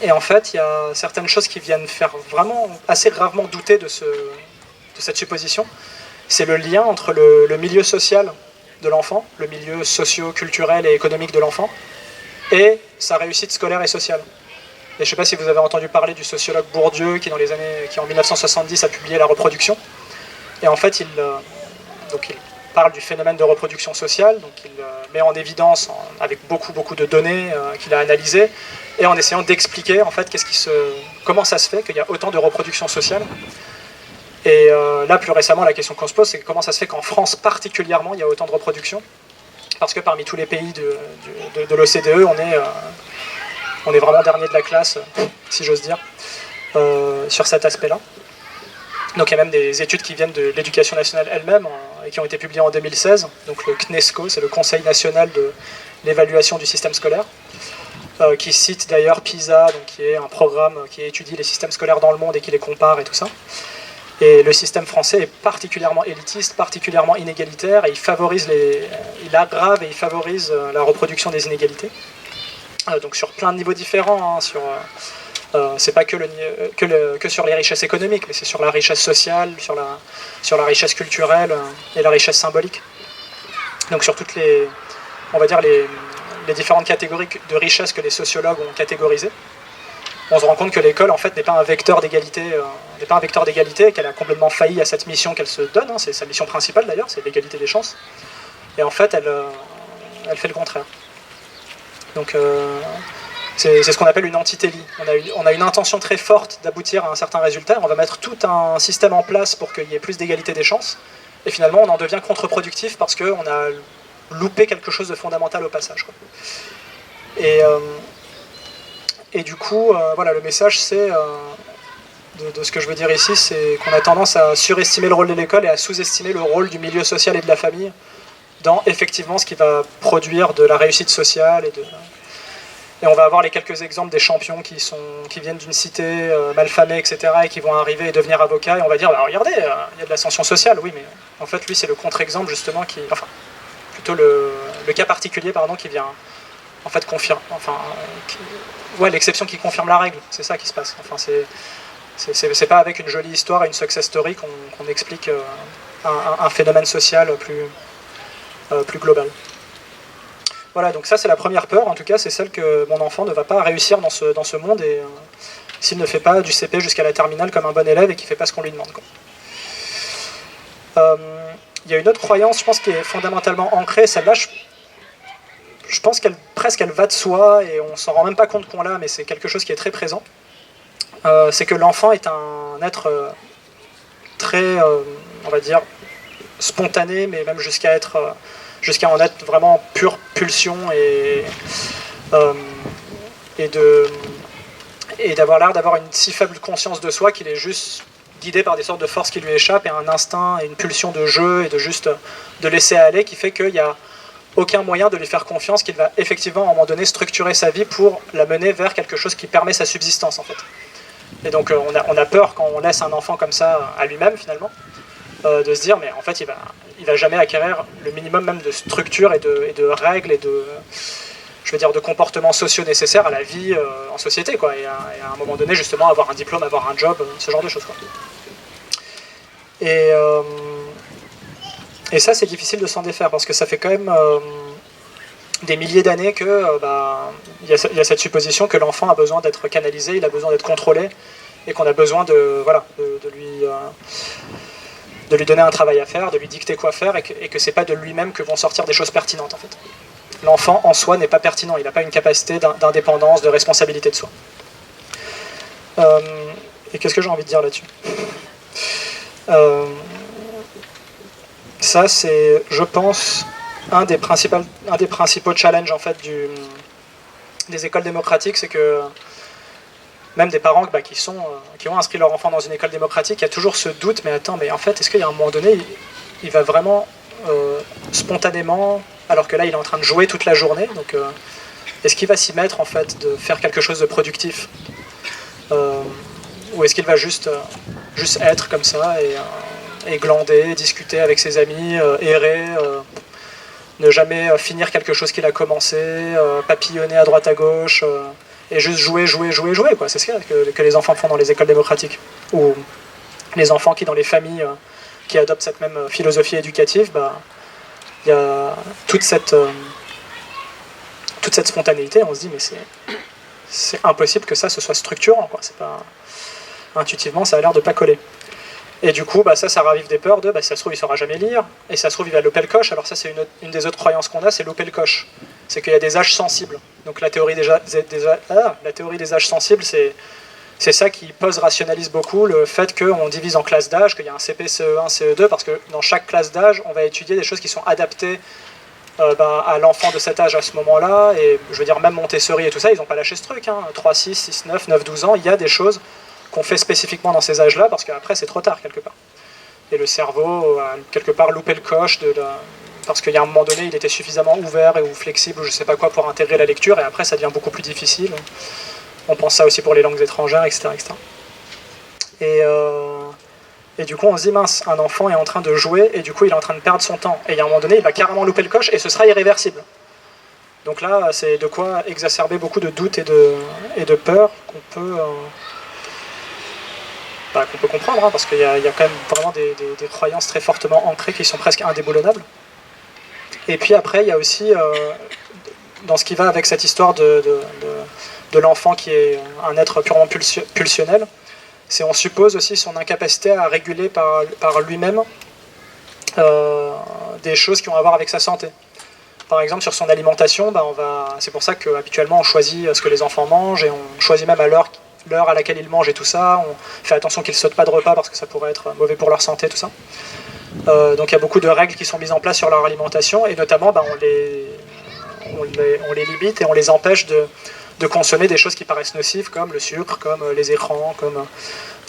Et en fait, il y a certaines choses qui viennent faire vraiment assez gravement douter de cette supposition. C'est le lien entre le milieu social de l'enfant, le milieu socio-culturel et économique de l'enfant, et sa réussite scolaire et sociale. Et je ne sais pas si vous avez entendu parler du sociologue Bourdieu qui en 1970 a publié La reproduction. Et en fait, il parle du phénomène de reproduction sociale, donc il met en évidence avec beaucoup de données qu'il a analysées, et en essayant d'expliquer en fait comment ça se fait qu'il y a autant de reproduction sociale. Et là, plus récemment, la question qu'on se pose, c'est comment ça se fait qu'en France particulièrement, il y a autant de reproduction. Parce que parmi tous les pays de l'OCDE, on est vraiment dernier de la classe, si j'ose dire, sur cet aspect-là. Donc il y a même des études qui viennent de l'éducation nationale elle-même et qui ont été publiées en 2016. Donc le CNESCO, c'est le Conseil national de l'évaluation du système scolaire, qui cite d'ailleurs PISA, donc qui est un programme qui étudie les systèmes scolaires dans le monde et qui les compare et tout ça. Et le système français est particulièrement élitiste, particulièrement inégalitaire, et il aggrave et il favorise la reproduction des inégalités. Donc sur plein de niveaux différents, c'est pas que sur les richesses économiques, mais c'est sur la richesse sociale, sur la richesse culturelle et la richesse symbolique. Donc sur toutes on va dire les différentes catégories de richesses que les sociologues ont catégorisées, on se rend compte que l'école en fait n'est pas un vecteur d'égalité, et qu'elle a complètement failli à cette mission qu'elle se donne. C'est sa mission principale d'ailleurs, c'est l'égalité des chances. Et en fait, elle fait le contraire. Donc c'est ce qu'on appelle une antitélie. On a une intention très forte d'aboutir à un certain résultat. On va mettre tout un système en place pour qu'il y ait plus d'égalité des chances. Et finalement, on en devient contre-productif parce qu'on a loupé quelque chose de fondamental au passage, quoi. Et du coup, voilà, le message, c'est de ce que je veux dire ici, c'est qu'on a tendance à surestimer le rôle de l'école et à sous-estimer le rôle du milieu social et de la famille dans effectivement ce qui va produire de la réussite sociale et on va avoir les quelques exemples des champions qui viennent d'une cité malfamée, etc., et qui vont arriver et devenir avocats, et on va dire, bah, regardez, il y a de l'ascension sociale, oui, mais en fait, lui, c'est le contre-exemple, justement, plutôt le cas particulier, pardon, qui vient, en fait, l'exception qui confirme la règle, c'est ça qui se passe. Enfin, c'est pas avec une jolie histoire et une success story qu'on explique un phénomène social plus global. Voilà, donc ça c'est la première peur, en tout cas c'est celle que mon enfant ne va pas réussir dans ce monde et s'il ne fait pas du CP jusqu'à la terminale comme un bon élève et qu'il ne fait pas ce qu'on lui demande, quoi. Il y a une autre croyance, je pense, qui est fondamentalement ancrée, celle-là, je pense qu'elle va de soi et on s'en rend même pas compte qu'on l'a, mais c'est quelque chose qui est très présent. C'est que l'enfant est un être très, on va dire, spontané, mais même jusqu'à en être vraiment pure pulsion et d'avoir l'air d'avoir une si faible conscience de soi qu'il est juste guidé par des sortes de forces qui lui échappent et un instinct et une pulsion de jeu et de laisser aller qui fait qu'il n'y a aucun moyen de lui faire confiance qu'il va effectivement à un moment donné structurer sa vie pour la mener vers quelque chose qui permet sa subsistance en fait. Et donc on a peur quand on laisse un enfant comme ça à lui-même finalement, de se dire mais en fait il va jamais acquérir le minimum même de structure et de règles et de comportements sociaux nécessaires à la vie en société, quoi, et à un moment donné justement avoir un diplôme, avoir un job, ce genre de choses, quoi. Et ça c'est difficile de s'en défaire parce que ça fait quand même des milliers d'années que y a cette supposition que l'enfant a besoin d'être canalisé, il a besoin d'être contrôlé et qu'on a besoin de lui donner un travail à faire, de lui dicter quoi faire et que c'est pas de lui-même que vont sortir des choses pertinentes en fait. L'enfant en soi n'est pas pertinent, il n'a pas une capacité d'indépendance, de responsabilité de soi. Et qu'est-ce que j'ai envie de dire là-dessus ? Ça c'est, je pense, un des principaux challenges en fait des écoles démocratiques, c'est que même des parents qui ont inscrit leur enfant dans une école démocratique, il y a toujours ce doute, mais attends, mais en fait, est-ce qu'il y a un moment donné, il va vraiment spontanément, alors que là, il est en train de jouer toute la journée, donc est-ce qu'il va s'y mettre, en fait, de faire quelque chose de productif ou est-ce qu'il va juste être comme ça et glander, discuter avec ses amis, errer, ne jamais finir quelque chose qu'il a commencé, papillonner à droite à gauche, et juste jouer, quoi. C'est ce que les enfants font dans les écoles démocratiques. Ou les enfants qui, dans les familles qui adoptent cette même philosophie éducative, il y a toute cette spontanéité. On se dit, mais c'est impossible que ça se soit structurant, quoi. C'est pas... Intuitivement, ça a l'air de pas coller. Et du coup, ça ravive des peurs de, si ça se trouve, il ne saura jamais lire, et si ça se trouve, il va louper le coche. Alors ça, c'est une des autres croyances qu'on a, c'est louper le coche. C'est qu'il y a des âges sensibles. Donc la théorie des âges sensibles, c'est c'est ça qui rationalise beaucoup le fait qu'on divise en classes d'âge, qu'il y a un CP, CE1, CE2, parce que dans chaque classe d'âge, on va étudier des choses qui sont adaptées à l'enfant de cet âge à ce moment-là, et je veux dire, même Montessori et tout ça, ils n'ont pas lâché ce truc, 3, 6, 6, 9, 9, 12 ans, il y a des choses qu'on fait spécifiquement dans ces âges-là, parce qu'après c'est trop tard quelque part. Et le cerveau a quelque part loupé le coche, parce qu'il y a un moment donné, il était suffisamment ouvert ou flexible, ou je sais pas quoi, pour intégrer la lecture, et après ça devient beaucoup plus difficile. On pense ça aussi pour les langues étrangères, etc. etc. Et du coup, on se dit, mince, un enfant est en train de jouer, et du coup, il est en train de perdre son temps. Et il y a un moment donné, il va carrément louper le coche, et ce sera irréversible. Donc là, c'est de quoi exacerber beaucoup de doutes et de peur qu'on peut comprendre, parce qu'il y a quand même vraiment des croyances très fortement ancrées qui sont presque indéboulonnables. Et puis après, il y a aussi, dans ce qui va avec cette histoire de l'enfant qui est un être purement pulsionnel, c'est on suppose aussi son incapacité à réguler par lui-même des choses qui ont à voir avec sa santé. Par exemple, sur son alimentation, c'est pour ça qu'habituellement on choisit ce que les enfants mangent, et on choisit même à l'heure à laquelle ils mangent et tout ça. On fait attention qu'ils ne sautent pas de repas parce que ça pourrait être mauvais pour leur santé, tout ça. Donc il y a beaucoup de règles qui sont mises en place sur leur alimentation, et notamment on les limite et on les empêche de consommer des choses qui paraissent nocives, comme le sucre, comme les écrans, comme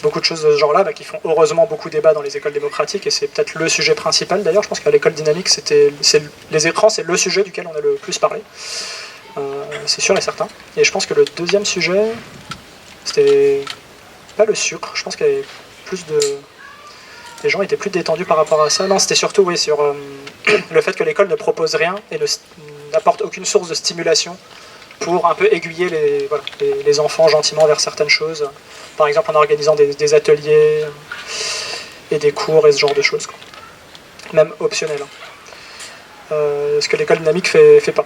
beaucoup de choses de ce genre-là, qui font heureusement beaucoup débat dans les écoles démocratiques, et c'est peut-être le sujet principal. D'ailleurs, je pense qu'à l'école dynamique, les écrans, c'est le sujet duquel on a le plus parlé. C'est sûr et certain. Et je pense que le deuxième sujet, c'était pas le sucre. Je pense qu'il y avait plus de... Les gens étaient plus détendus par rapport à ça. Non, c'était surtout sur le fait que l'école ne propose rien et n'apporte aucune source de stimulation pour un peu aiguiller les enfants gentiment vers certaines choses. Par exemple en organisant des ateliers et des cours et ce genre de choses, quoi. Même optionnels. Ce que l'école dynamique fait pas.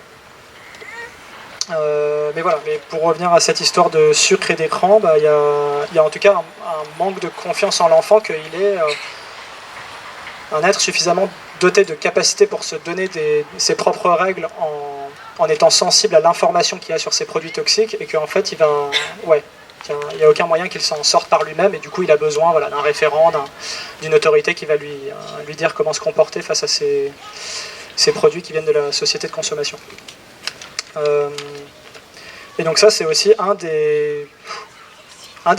Mais voilà, mais pour revenir à cette histoire de sucre et d'écran, il y a en tout cas un manque de confiance en l'enfant qu'il est un être suffisamment doté de capacités pour se donner ses propres règles en étant sensible à l'information qu'il y a sur ces produits toxiques, et qu'en fait il n'y a aucun moyen qu'il s'en sorte par lui-même, et du coup il a besoin d'un référent, d'une autorité qui va lui dire comment se comporter face à ces produits qui viennent de la société de consommation. Et donc ça c'est aussi un des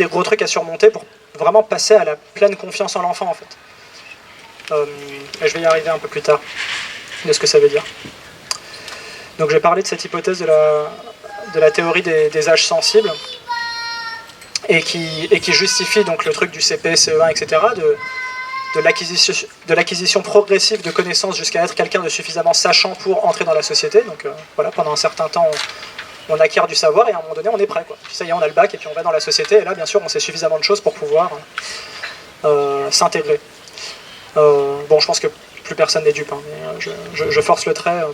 gros trucs à surmonter pour vraiment passer à la pleine confiance en l'enfant, en fait. Et je vais y arriver un peu plus tard de ce que ça veut dire. Donc j'ai parlé de cette hypothèse de la théorie des âges sensibles, et qui justifie donc le truc du CP, CE1, etc., de l'acquisition progressive de connaissances jusqu'à être quelqu'un de suffisamment sachant pour entrer dans la société. Donc pendant un certain temps, on acquiert du savoir, et à un moment donné, on est prêt, quoi. Puis ça y est, on a le bac, et puis on va dans la société, et là, bien sûr, on sait suffisamment de choses pour pouvoir s'intégrer. Je pense que plus personne n'est dupe, mais je force le trait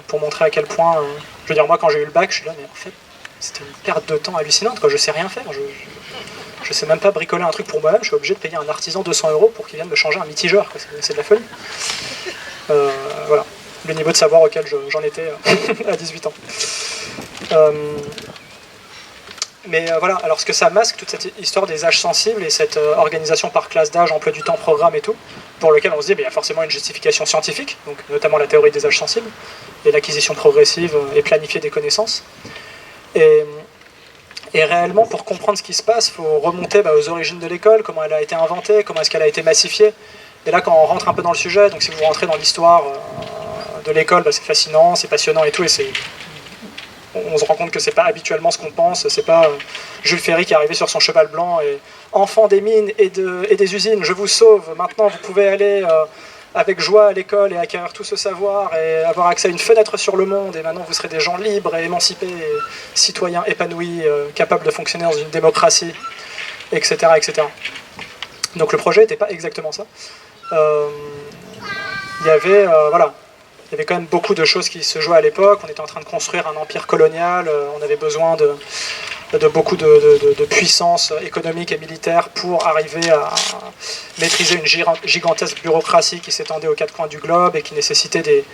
pour montrer à quel point... je veux dire, moi, quand j'ai eu le bac, je suis là, mais en fait, c'était une perte de temps hallucinante, quoi. Je sais rien faire, je sais même pas bricoler un truc pour moi-même, je suis obligé de payer un artisan 200 € pour qu'il vienne me changer un mitigeur, quoi. C'est de la folie. Voilà, le niveau de savoir auquel j'en étais à 18 ans. Mais voilà, alors ce que ça masque, toute cette histoire des âges sensibles et cette organisation par classe d'âge, emploi du temps, programme et tout, pour lequel on se dit il y a forcément une justification scientifique, donc notamment la théorie des âges sensibles, et l'acquisition progressive et planifiée des connaissances. Et réellement, pour comprendre ce qui se passe, il faut remonter aux origines de l'école, comment elle a été inventée, comment est-ce qu'elle a été massifiée. Et là, quand on rentre un peu dans le sujet, donc si vous rentrez dans l'histoire de l'école, c'est fascinant, c'est passionnant et tout, et on se rend compte que c'est pas habituellement ce qu'on pense, c'est pas Jules Ferry qui est arrivé sur son cheval blanc et « Enfants des mines et des usines, je vous sauve, maintenant vous pouvez aller avec joie à l'école et acquérir tout ce savoir et avoir accès à une fenêtre sur le monde, et maintenant vous serez des gens libres et émancipés, et citoyens épanouis, capables de fonctionner dans une démocratie, etc. etc. » Donc le projet n'était pas exactement ça. Il y avait quand même beaucoup de choses qui se jouaient à l'époque. On était en train de construire un empire colonial, on avait besoin de beaucoup de puissance économique et militaire pour arriver à maîtriser une gigantesque bureaucratie qui s'étendait aux quatre coins du globe et qui nécessitait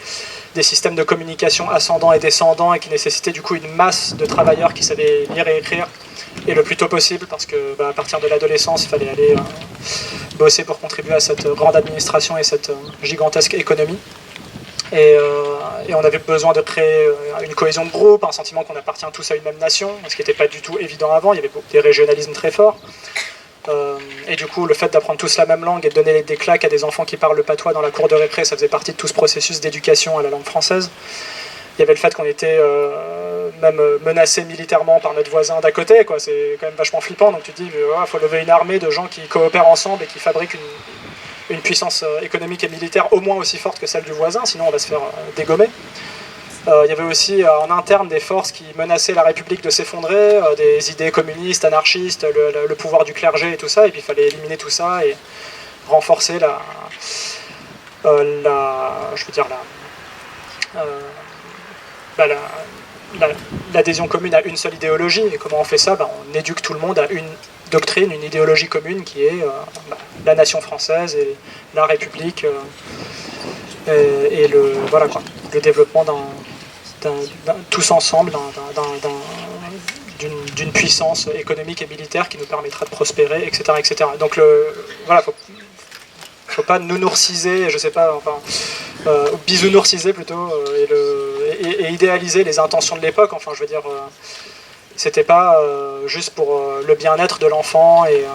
des systèmes de communication ascendants et descendants, et qui nécessitait du coup une masse de travailleurs qui savaient lire et écrire et le plus tôt possible, parce que à partir de l'adolescence, il fallait aller bosser pour contribuer à cette grande administration et cette gigantesque économie. Et on avait besoin de créer une cohésion de groupe, un sentiment qu'on appartient tous à une même nation, ce qui n'était pas du tout évident avant, il y avait des régionalismes très forts. Et du coup, le fait d'apprendre tous la même langue et de donner des claques à des enfants qui parlent le patois dans la cour de récré, ça faisait partie de tout ce processus d'éducation à la langue française. Il y avait le fait qu'on était même menacé militairement par notre voisin d'à côté, quoi. C'est quand même vachement flippant, donc tu te dis, il faut lever une armée de gens qui coopèrent ensemble et qui fabriquent une puissance économique et militaire au moins aussi forte que celle du voisin, sinon on va se faire dégommer. Il y avait aussi en interne des forces qui menaçaient la République de s'effondrer, des idées communistes, anarchistes, le pouvoir du clergé et tout ça, et puis il fallait éliminer tout ça et renforcer l'adhésion commune à une seule idéologie. Et comment on fait ça? On éduque tout le monde à une doctrine, une idéologie commune qui est la nation française et la République et le développement tous ensemble d'une puissance économique et militaire qui nous permettra de prospérer, etc. etc. Donc faut pas nounourciser, je sais pas, bisounourciser plutôt, et idéaliser les intentions de l'époque. Enfin, je veux dire, c'était pas juste pour le bien-être de l'enfant et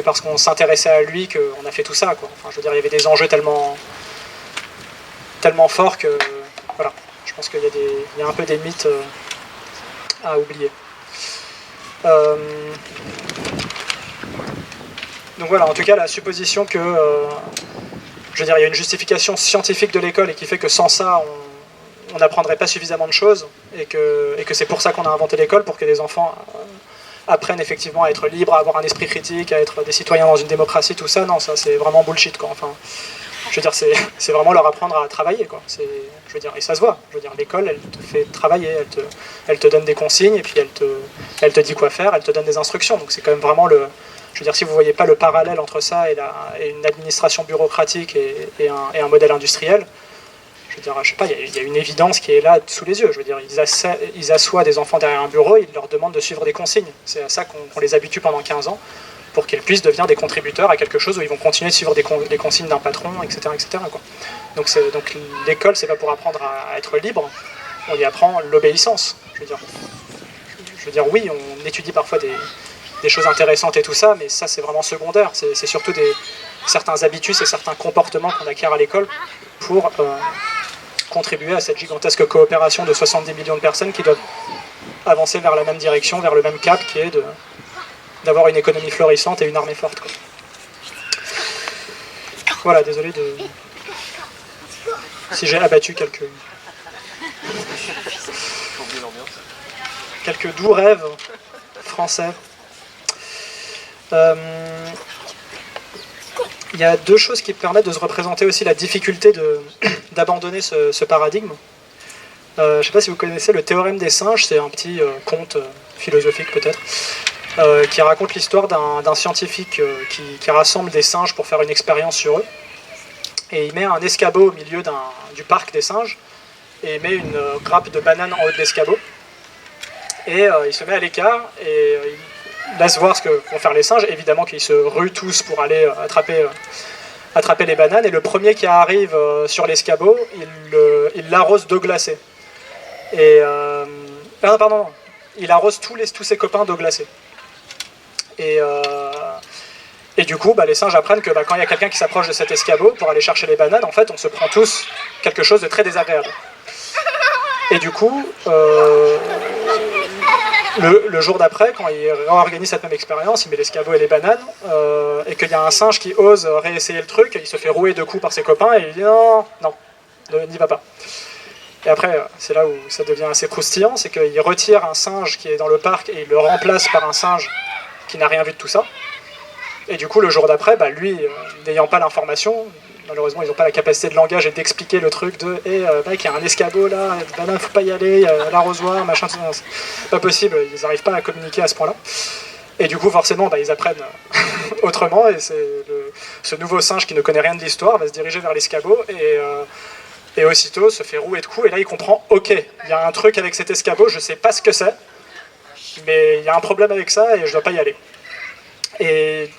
parce qu'on s'intéressait à lui qu'on a fait tout ça, quoi. Enfin, je veux dire, il y avait des enjeux tellement forts que, voilà, je pense qu'il y a un peu des mythes à oublier. Donc voilà, en tout cas, la supposition que, je veux dire, il y a une justification scientifique de l'école et qui fait que sans ça, on n'apprendrait pas suffisamment de choses et que c'est pour ça qu'on a inventé l'école, pour que les enfants apprennent effectivement à être libres, à avoir un esprit critique, à être des citoyens dans une démocratie, tout ça, non, ça c'est vraiment bullshit, quoi. Enfin, je veux dire, c'est vraiment leur apprendre à travailler, quoi. Je veux dire, et ça se voit. Je veux dire, l'école, elle te fait travailler, elle te donne des consignes et puis elle te dit quoi faire, elle te donne des instructions. Donc c'est quand même vraiment je veux dire, si vous ne voyez pas le parallèle entre ça et une administration bureaucratique et un modèle industriel, je veux dire, je sais pas, il y a une évidence qui est là sous les yeux. Je veux dire, ils assoient des enfants derrière un bureau, ils leur demandent de suivre des consignes. C'est à ça qu'on les habitue pendant 15 ans, pour qu'ils puissent devenir des contributeurs à quelque chose où ils vont continuer de suivre les consignes d'un patron, etc. etc. quoi. Donc l'école, c'est pas pour apprendre à être libre, on y apprend l'obéissance. Je veux dire, oui, on étudie parfois des choses intéressantes et tout ça, mais ça c'est vraiment secondaire. C'est surtout certains habitus et certains comportements qu'on acquiert à l'école pour contribuer à cette gigantesque coopération de 70 millions de personnes qui doivent avancer vers la même direction, vers le même cap, qui est d'avoir une économie florissante et une armée forte, quoi. Voilà, désolé si j'ai abattu quelques doux rêves français. Il y a deux choses qui permettent de se représenter aussi la difficulté d'abandonner ce paradigme. Je ne sais pas si vous connaissez le théorème des singes, c'est un petit conte philosophique peut-être, qui raconte l'histoire d'un scientifique qui rassemble des singes pour faire une expérience sur eux. Et il met un escabeau au milieu du parc des singes, et il met une grappe de bananes en haut de l'escabeau. Et il se met à l'écart, et il laisse voir ce que vont faire les singes. Évidemment qu'ils se ruent tous pour aller attraper les bananes, et le premier qui arrive sur l'escabeau, il l'arrose d'eau glacée. Pardon, il arrose tous ses copains d'eau glacée. Et du coup, les singes apprennent que quand il y a quelqu'un qui s'approche de cet escabeau pour aller chercher les bananes, en fait, on se prend tous quelque chose de très désagréable. Et du coup, le jour d'après, quand il réorganise cette même expérience, il met l'escabeau et les bananes, et qu'il y a un singe qui ose réessayer le truc, et il se fait rouer 2 coups par ses copains, et il dit non, n'y va pas. Et après, c'est là où ça devient assez croustillant, c'est qu'il retire un singe qui est dans le parc et il le remplace par un singe qui n'a rien vu de tout ça. Et du coup, le jour d'après, lui, n'ayant pas l'information, malheureusement, ils n'ont pas la capacité de langage et d'expliquer le truc de mec, il y a un escabeau là, il y a des bananes, faut pas y aller, il y a l'arrosoir, machin, c'est pas possible, ils n'arrivent pas à communiquer à ce point-là. Et du coup, forcément, ils apprennent autrement, et ce nouveau singe qui ne connaît rien de l'histoire va se diriger vers l'escabeau, et aussitôt se fait rouer de coups, et là il comprend, ok, il y a un truc avec cet escabeau, je sais pas ce que c'est, mais il y a un problème avec ça et je ne dois pas y aller. Et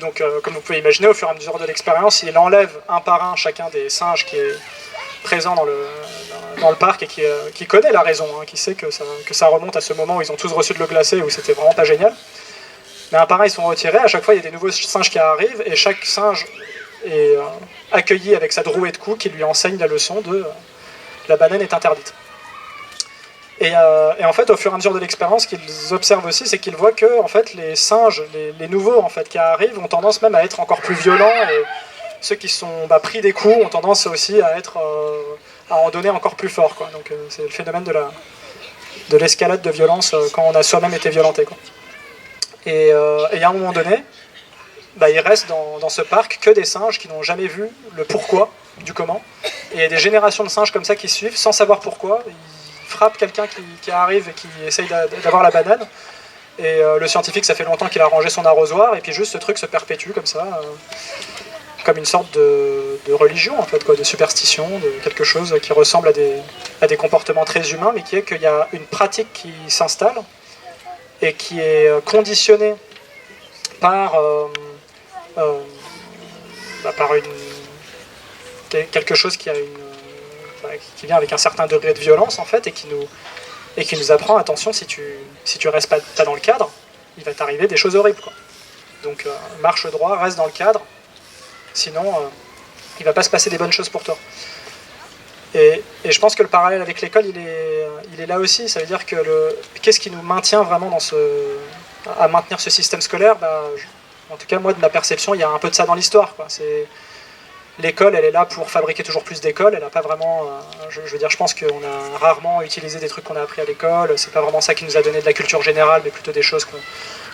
donc, comme vous pouvez imaginer, au fur et à mesure de l'expérience, il enlève un par un chacun des singes qui est présent dans le parc et qui connaît la raison, qui sait que ça remonte à ce moment où ils ont tous reçu de l'eau glacée, où c'était vraiment pas génial. Mais un par un, ils sont retirés. À chaque fois, il y a des nouveaux singes qui arrivent et chaque singe est accueilli avec sa drouée de coups qui lui enseigne la leçon de la banane est interdite. Et en fait, au fur et à mesure de l'expérience, ce qu'ils observent aussi, c'est qu'ils voient que en fait, les singes, les nouveaux en fait, qui arrivent, ont tendance même à être encore plus violents, et ceux qui sont pris des coups ont tendance aussi à en donner encore plus fort, quoi. Donc c'est le phénomène de l'escalade de violence quand on a soi-même été violenté, quoi. Et à un moment donné, il reste dans ce parc que des singes qui n'ont jamais vu le pourquoi du comment. Et il y a des générations de singes comme ça qui suivent sans savoir pourquoi. Ils frappent quelqu'un qui arrive et qui essaye d'avoir la banane. Et le scientifique, ça fait longtemps qu'il a rangé son arrosoir. Et puis juste ce truc se perpétue comme ça, comme une sorte de religion, en fait, quoi, de superstition, de quelque chose qui ressemble à des comportements très humains, mais qui est qu'il y a une pratique qui s'installe et qui est conditionnée par quelque chose qui vient avec un certain degré de violence, en fait, et qui nous apprend, attention, si tu restes pas dans le cadre, il va t'arriver des choses horribles, quoi. Donc marche droit, reste dans le cadre, sinon il va pas se passer des bonnes choses pour toi. Et je pense que le parallèle avec l'école, il est là aussi. Ça veut dire que qu'est-ce qui nous maintient vraiment à maintenir ce système scolaire, en tout cas, moi, de ma perception, il y a un peu de ça dans l'histoire, quoi. L'école, elle est là pour fabriquer toujours plus d'écoles. Elle n'a pas vraiment... je veux dire, je pense qu'on a rarement utilisé des trucs qu'on a appris à l'école. C'est pas vraiment ça qui nous a donné de la culture générale, mais plutôt des choses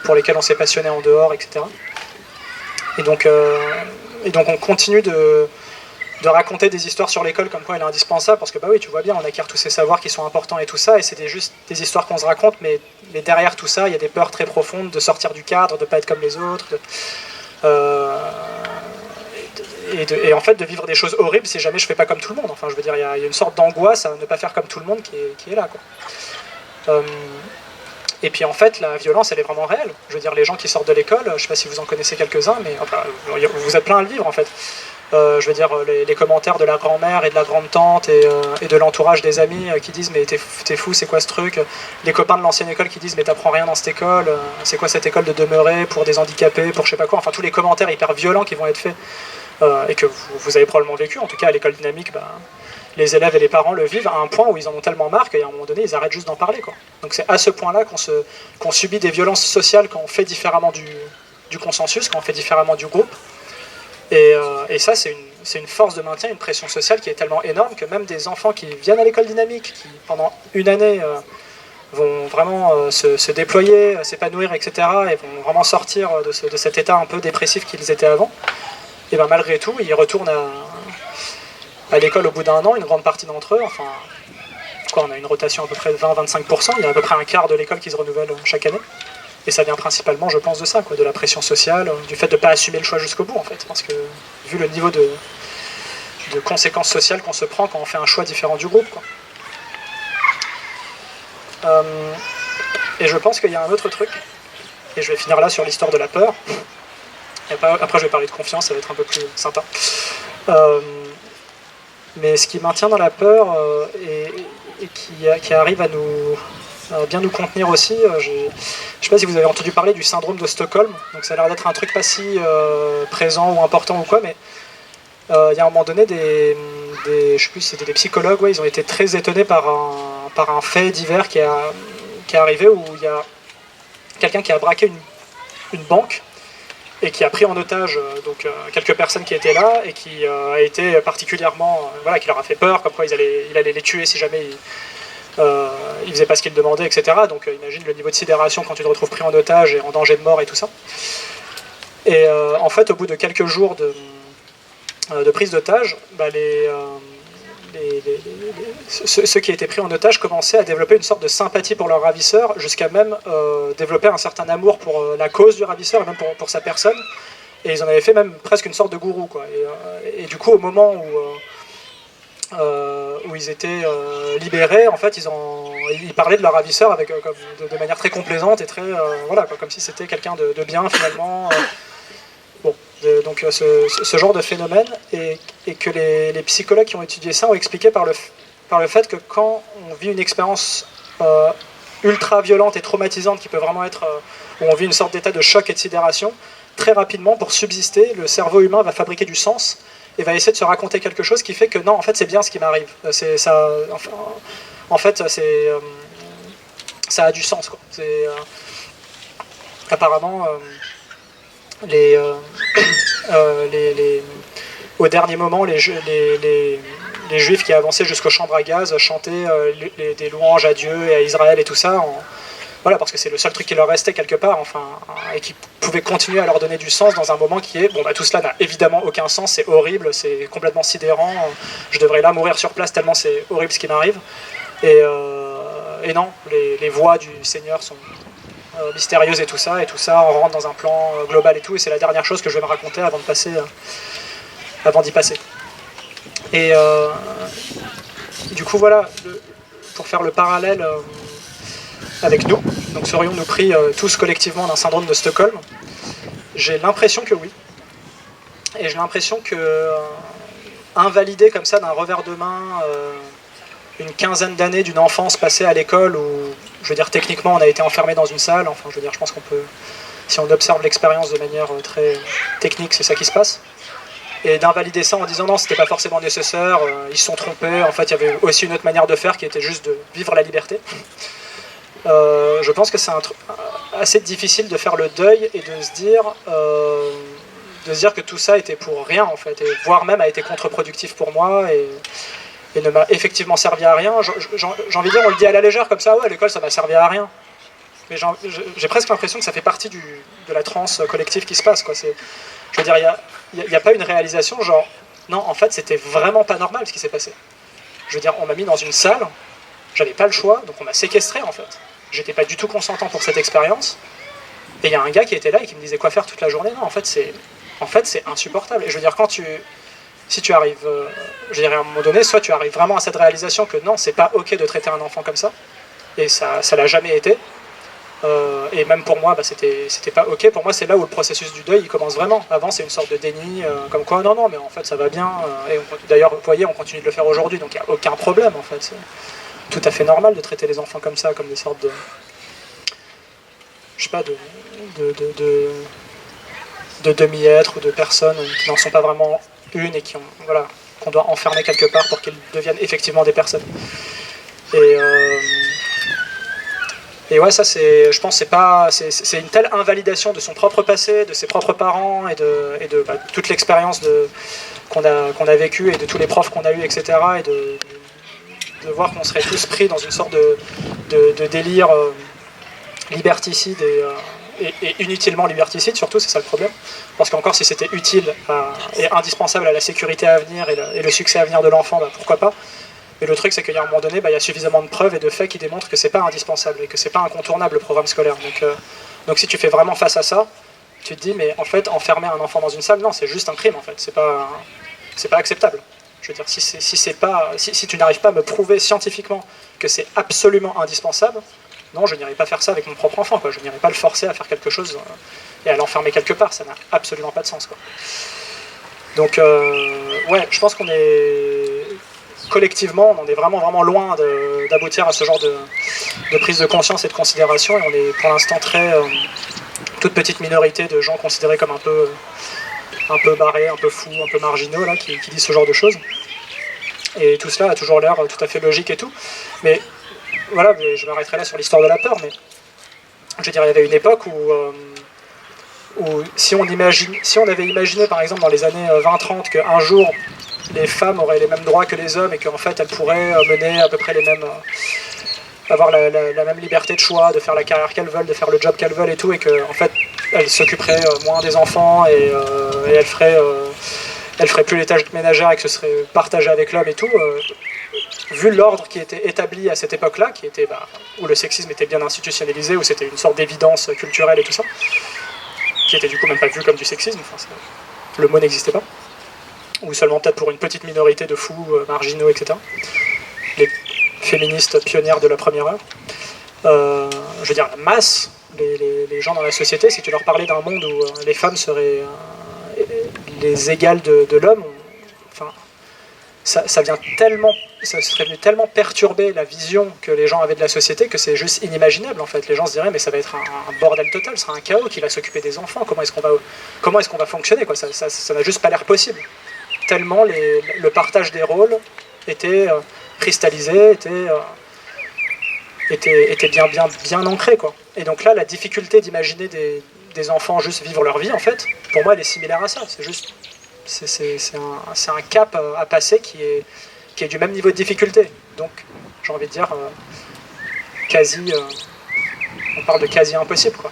pour lesquelles on s'est passionné en dehors, etc. Et donc on continue de raconter des histoires sur l'école comme quoi elle est indispensable, parce que oui, tu vois bien, on acquiert tous ces savoirs qui sont importants et tout ça, et c'est juste des histoires qu'on se raconte, mais derrière tout ça, il y a des peurs très profondes de sortir du cadre, de ne pas être comme les autres, et en fait de vivre des choses horribles si jamais je fais pas comme tout le monde. Enfin, je veux dire, il y a une sorte d'angoisse à ne pas faire comme tout le monde qui est là, quoi. Et puis en fait, la violence, elle est vraiment réelle. Je veux dire, les gens qui sortent de l'école, je sais pas si vous en connaissez quelques-uns, mais enfin, vous êtes plein à le vivre, en fait. Je veux dire, les commentaires de la grand-mère et de la grande-tante et de l'entourage des amis qui disent mais t'es fou, c'est quoi ce truc? Les copains de l'ancienne école qui disent mais t'apprends rien dans cette école, c'est quoi cette école de demeurer pour des handicapés, pour je sais pas quoi. Enfin, tous les commentaires hyper violents qui vont être faits et que vous avez probablement vécu, en tout cas à l'école dynamique, les élèves et les parents le vivent à un point où ils en ont tellement marre qu'à un moment donné ils arrêtent juste d'en parler, quoi. Donc c'est à ce point-là qu'on subit des violences sociales quand on fait différemment du consensus, quand on fait différemment du groupe. Et ça, c'est une force de maintien, une pression sociale qui est tellement énorme que même des enfants qui viennent à l'école dynamique, qui pendant une année vont vraiment se déployer, s'épanouir, etc., et vont vraiment sortir de cet état un peu dépressif qu'ils étaient avant, et malgré tout, ils retournent à l'école au bout d'un an, une grande partie d'entre eux, enfin, on a une rotation à peu près de 20-25%, il y a à peu près un quart de l'école qui se renouvelle chaque année. Et ça vient principalement, je pense, de ça, quoi, de la pression sociale, du fait de ne pas assumer le choix jusqu'au bout, en fait. Parce que, vu le niveau de conséquences sociales qu'on se prend quand on fait un choix différent du groupe, quoi. Et je pense qu'il y a un autre truc, et je vais finir là sur l'histoire de la peur. Et après, je vais parler de confiance, ça va être un peu plus sympa. Mais ce qui maintient dans la peur et qui arrive à bien nous contenir aussi. Je ne sais pas si vous avez entendu parler du syndrome de Stockholm, donc ça a l'air d'être un truc pas si présent ou important ou quoi, mais il y a un moment donné je sais plus si c'était des psychologues, ils ont été très étonnés par un fait divers qui est arrivé, où il y a quelqu'un qui a braqué une banque et qui a pris en otage quelques personnes qui étaient là, et qui a été particulièrement, qui leur a fait peur, comme quoi il allait les tuer si jamais il faisait pas ce qu'il demandait, etc. Donc imagine le niveau de sidération quand tu te retrouves pris en otage et en danger de mort et tout ça. Et en fait, au bout de quelques jours de prise d'otage, ceux qui étaient pris en otage commençaient à développer une sorte de sympathie pour leur ravisseur, jusqu'à même développer un certain amour pour la cause du ravisseur et même pour sa personne. Et ils en avaient fait même presque une sorte de gourou, quoi. Et du coup, au moment où ils étaient libérés, en fait, ils parlaient de leur ravisseur avec, de manière très complaisante et très, voilà, quoi, comme si c'était quelqu'un de bien finalement. Bon, donc ce genre de phénomène, et que les psychologues qui ont étudié ça ont expliqué par le fait que quand on vit une expérience ultra violente et traumatisante qui peut vraiment être, où on vit une sorte d'état de choc et de sidération, très rapidement, pour subsister, le cerveau humain va fabriquer du sens et va essayer de se raconter quelque chose qui fait que non, en fait, c'est bien ce qui m'arrive. C'est ça, enfin, en fait, ça a du sens, quoi. Apparemment, au dernier moment, les Juifs qui avançaient jusqu'aux chambres à gaz chantaient des louanges à Dieu et à Israël et tout ça, voilà, parce que c'est le seul truc qui leur restait quelque part, enfin, et qui pouvait continuer à leur donner du sens dans un moment qui est, bon, bah, tout cela n'a évidemment aucun sens, c'est horrible, c'est complètement sidérant, je devrais là mourir sur place tellement c'est horrible ce qui m'arrive. Et non, les voix du Seigneur sont mystérieuses et tout ça, on rentre dans un plan global et tout, et c'est la dernière chose que je vais me raconter avant d'y passer. Et du coup, voilà, pour faire le parallèle avec nous, donc serions-nous pris tous collectivement d'un syndrome de Stockholm? J'ai l'impression que oui. Et j'ai l'impression que invalider comme ça d'un revers de main une quinzaine d'années d'une enfance passée à l'école où, je veux dire, techniquement on a été enfermé dans une salle, enfin je veux dire, je pense qu'on peut, si on observe l'expérience de manière très technique, c'est ça qui se passe. Et d'invalider ça en disant non, c'était pas forcément nécessaire, ils se sont trompés, en fait il y avait aussi une autre manière de faire qui était juste de vivre la liberté. Je pense que c'est assez difficile de faire le deuil et de se dire que tout ça était pour rien en fait, et voire même a été contre-productif pour moi et ne m'a effectivement servi à rien. J'ai envie de dire, on le dit à la légère comme ça, ouais, à l'école ça m'a servi à rien. Mais j'ai presque l'impression que ça fait partie de la transe collective qui se passe, quoi. Je veux dire, il n'y a pas une réalisation genre, non, en fait c'était vraiment pas normal ce qui s'est passé. Je veux dire, on m'a mis dans une salle, j'avais pas le choix, donc on m'a séquestré en fait. J'étais pas du tout consentant pour cette expérience, et il y a un gars qui était là et qui me disait quoi faire toute la journée. Non, en fait c'est insupportable. Et je veux dire, si tu arrives, je dirais à un moment donné, soit tu arrives vraiment à cette réalisation que non, c'est pas ok de traiter un enfant comme ça, et ça l'a jamais été, et même pour moi, bah, c'était pas ok. Pour moi, c'est là où le processus du deuil il commence vraiment. Avant, c'est une sorte de déni, comme quoi non, mais en fait ça va bien, et d'ailleurs, vous voyez, on continue de le faire aujourd'hui, donc il n'y a aucun problème en fait. C'est tout à fait normal de traiter les enfants comme ça, comme des sortes de, je sais pas, de demi-êtres ou de personnes qui n'en sont pas vraiment une et qu'on doit enfermer quelque part pour qu'ils deviennent effectivement des personnes. Et ouais, ça je pense c'est une telle invalidation de son propre passé, de ses propres parents et de toute l'expérience qu'on a vécue et de tous les profs qu'on a eus, etc. Et de voir qu'on serait tous pris dans une sorte de délire liberticide et inutilement liberticide, surtout, c'est ça le problème. Parce qu'encore, si c'était utile et indispensable à la sécurité à venir et le succès à venir de l'enfant, bah, pourquoi pas. Mais le truc, c'est qu'il y a un moment donné, bah, il y a suffisamment de preuves et de faits qui démontrent que c'est pas indispensable et que c'est pas incontournable le programme scolaire. Donc si tu fais vraiment face à ça, tu te dis, mais en fait, enfermer un enfant dans une salle, non, c'est juste un crime en fait. C'est pas acceptable. Je veux dire, si tu n'arrives pas à me prouver scientifiquement que c'est absolument indispensable, non, je n'irai pas faire ça avec mon propre enfant, quoi. Je n'irai pas le forcer à faire quelque chose et à l'enfermer quelque part, ça n'a absolument pas de sens, quoi. Donc, ouais, je pense qu'on est collectivement, on en est vraiment vraiment loin d'aboutir à ce genre de prise de conscience et de considération, et on est pour l'instant toute petite minorité de gens considérés comme un peu barrés, un peu fous, un peu marginaux, là, qui disent ce genre de choses. Et tout cela a toujours l'air tout à fait logique et tout. Mais voilà, je m'arrêterai là sur l'histoire de la peur, mais je veux dire, il y avait une époque où si on avait imaginé, par exemple, dans les années 20-30, qu'un jour, les femmes auraient les mêmes droits que les hommes et qu'en fait, elles pourraient mener à peu près avoir la même liberté de choix, de faire la carrière qu'elles veulent, de faire le job qu'elles veulent et tout, et qu'en fait, elles s'occuperaient moins des enfants et elles feraient plus les tâches ménagères et que ce serait partagé avec l'homme et tout. Vu l'ordre qui était établi à cette époque-là, où le sexisme était bien institutionnalisé, où c'était une sorte d'évidence culturelle et tout ça, qui était du coup même pas vu comme du sexisme, le mot n'existait pas, ou seulement peut-être pour une petite minorité de fous, marginaux, etc. Les féministes pionnières de la première heure. Je veux dire, la masse, les gens dans la société, si tu leur parlais d'un monde où les femmes seraient les égales de l'homme, enfin, ça vient tellement, ça serait venu tellement perturber la vision que les gens avaient de la société que c'est juste inimaginable en fait. Les gens se diraient mais ça va être un bordel total, ce sera un chaos qui va s'occuper des enfants. Comment est-ce qu'on va fonctionner quoi. Ça n'a juste pas l'air possible. Tellement le partage des rôles était cristallisé, était bien ancré quoi. Et donc là, la difficulté d'imaginer des enfants juste vivre leur vie en fait, pour moi, elle est similaire à ça. C'est juste c'est un cap à passer qui est du même niveau de difficulté. Donc, j'ai envie de dire, on parle de quasi impossible, quoi.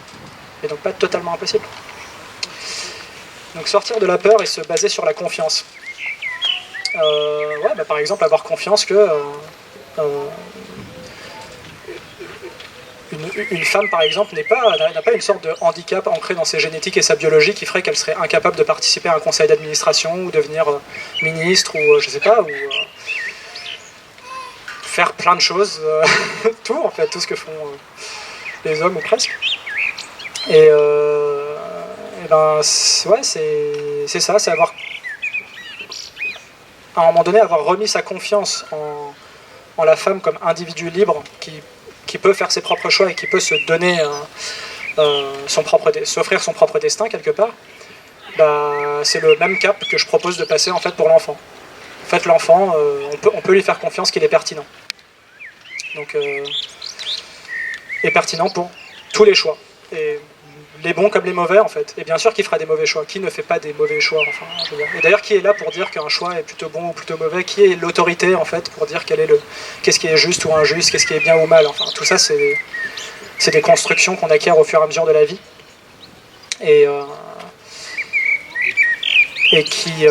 Et donc pas totalement impossible. Donc sortir de la peur et se baser sur la confiance. Par exemple, avoir confiance que une femme, par exemple, n'a pas une sorte de handicap ancré dans ses génétiques et sa biologie qui ferait qu'elle serait incapable de participer à un conseil d'administration ou devenir ministre ou je sais pas, ou faire plein de choses, tout en fait, tout ce que font les hommes ou presque. Et c'est ça, c'est avoir à un moment donné avoir remis sa confiance en la femme comme individu libre qui peut faire ses propres choix et qui peut se donner s'offrir son propre destin quelque part. C'est le même cap que je propose de passer en fait pour l'enfant. En fait, l'enfant, on peut lui faire confiance qu'il est pertinent. Donc, est pertinent pour tous les choix. Et les bons comme les mauvais, en fait. Et bien sûr qu'il fera des mauvais choix. Qui ne fait pas des mauvais choix, enfin, je veux dire. Et d'ailleurs, qui est là pour dire qu'un choix est plutôt bon ou plutôt mauvais? Qui est l'autorité, en fait, pour dire qu'est-ce qui est juste ou injuste, qu'est-ce qui est bien ou mal? Enfin, tout ça, c'est des constructions qu'on acquiert au fur et à mesure de la vie. Et qui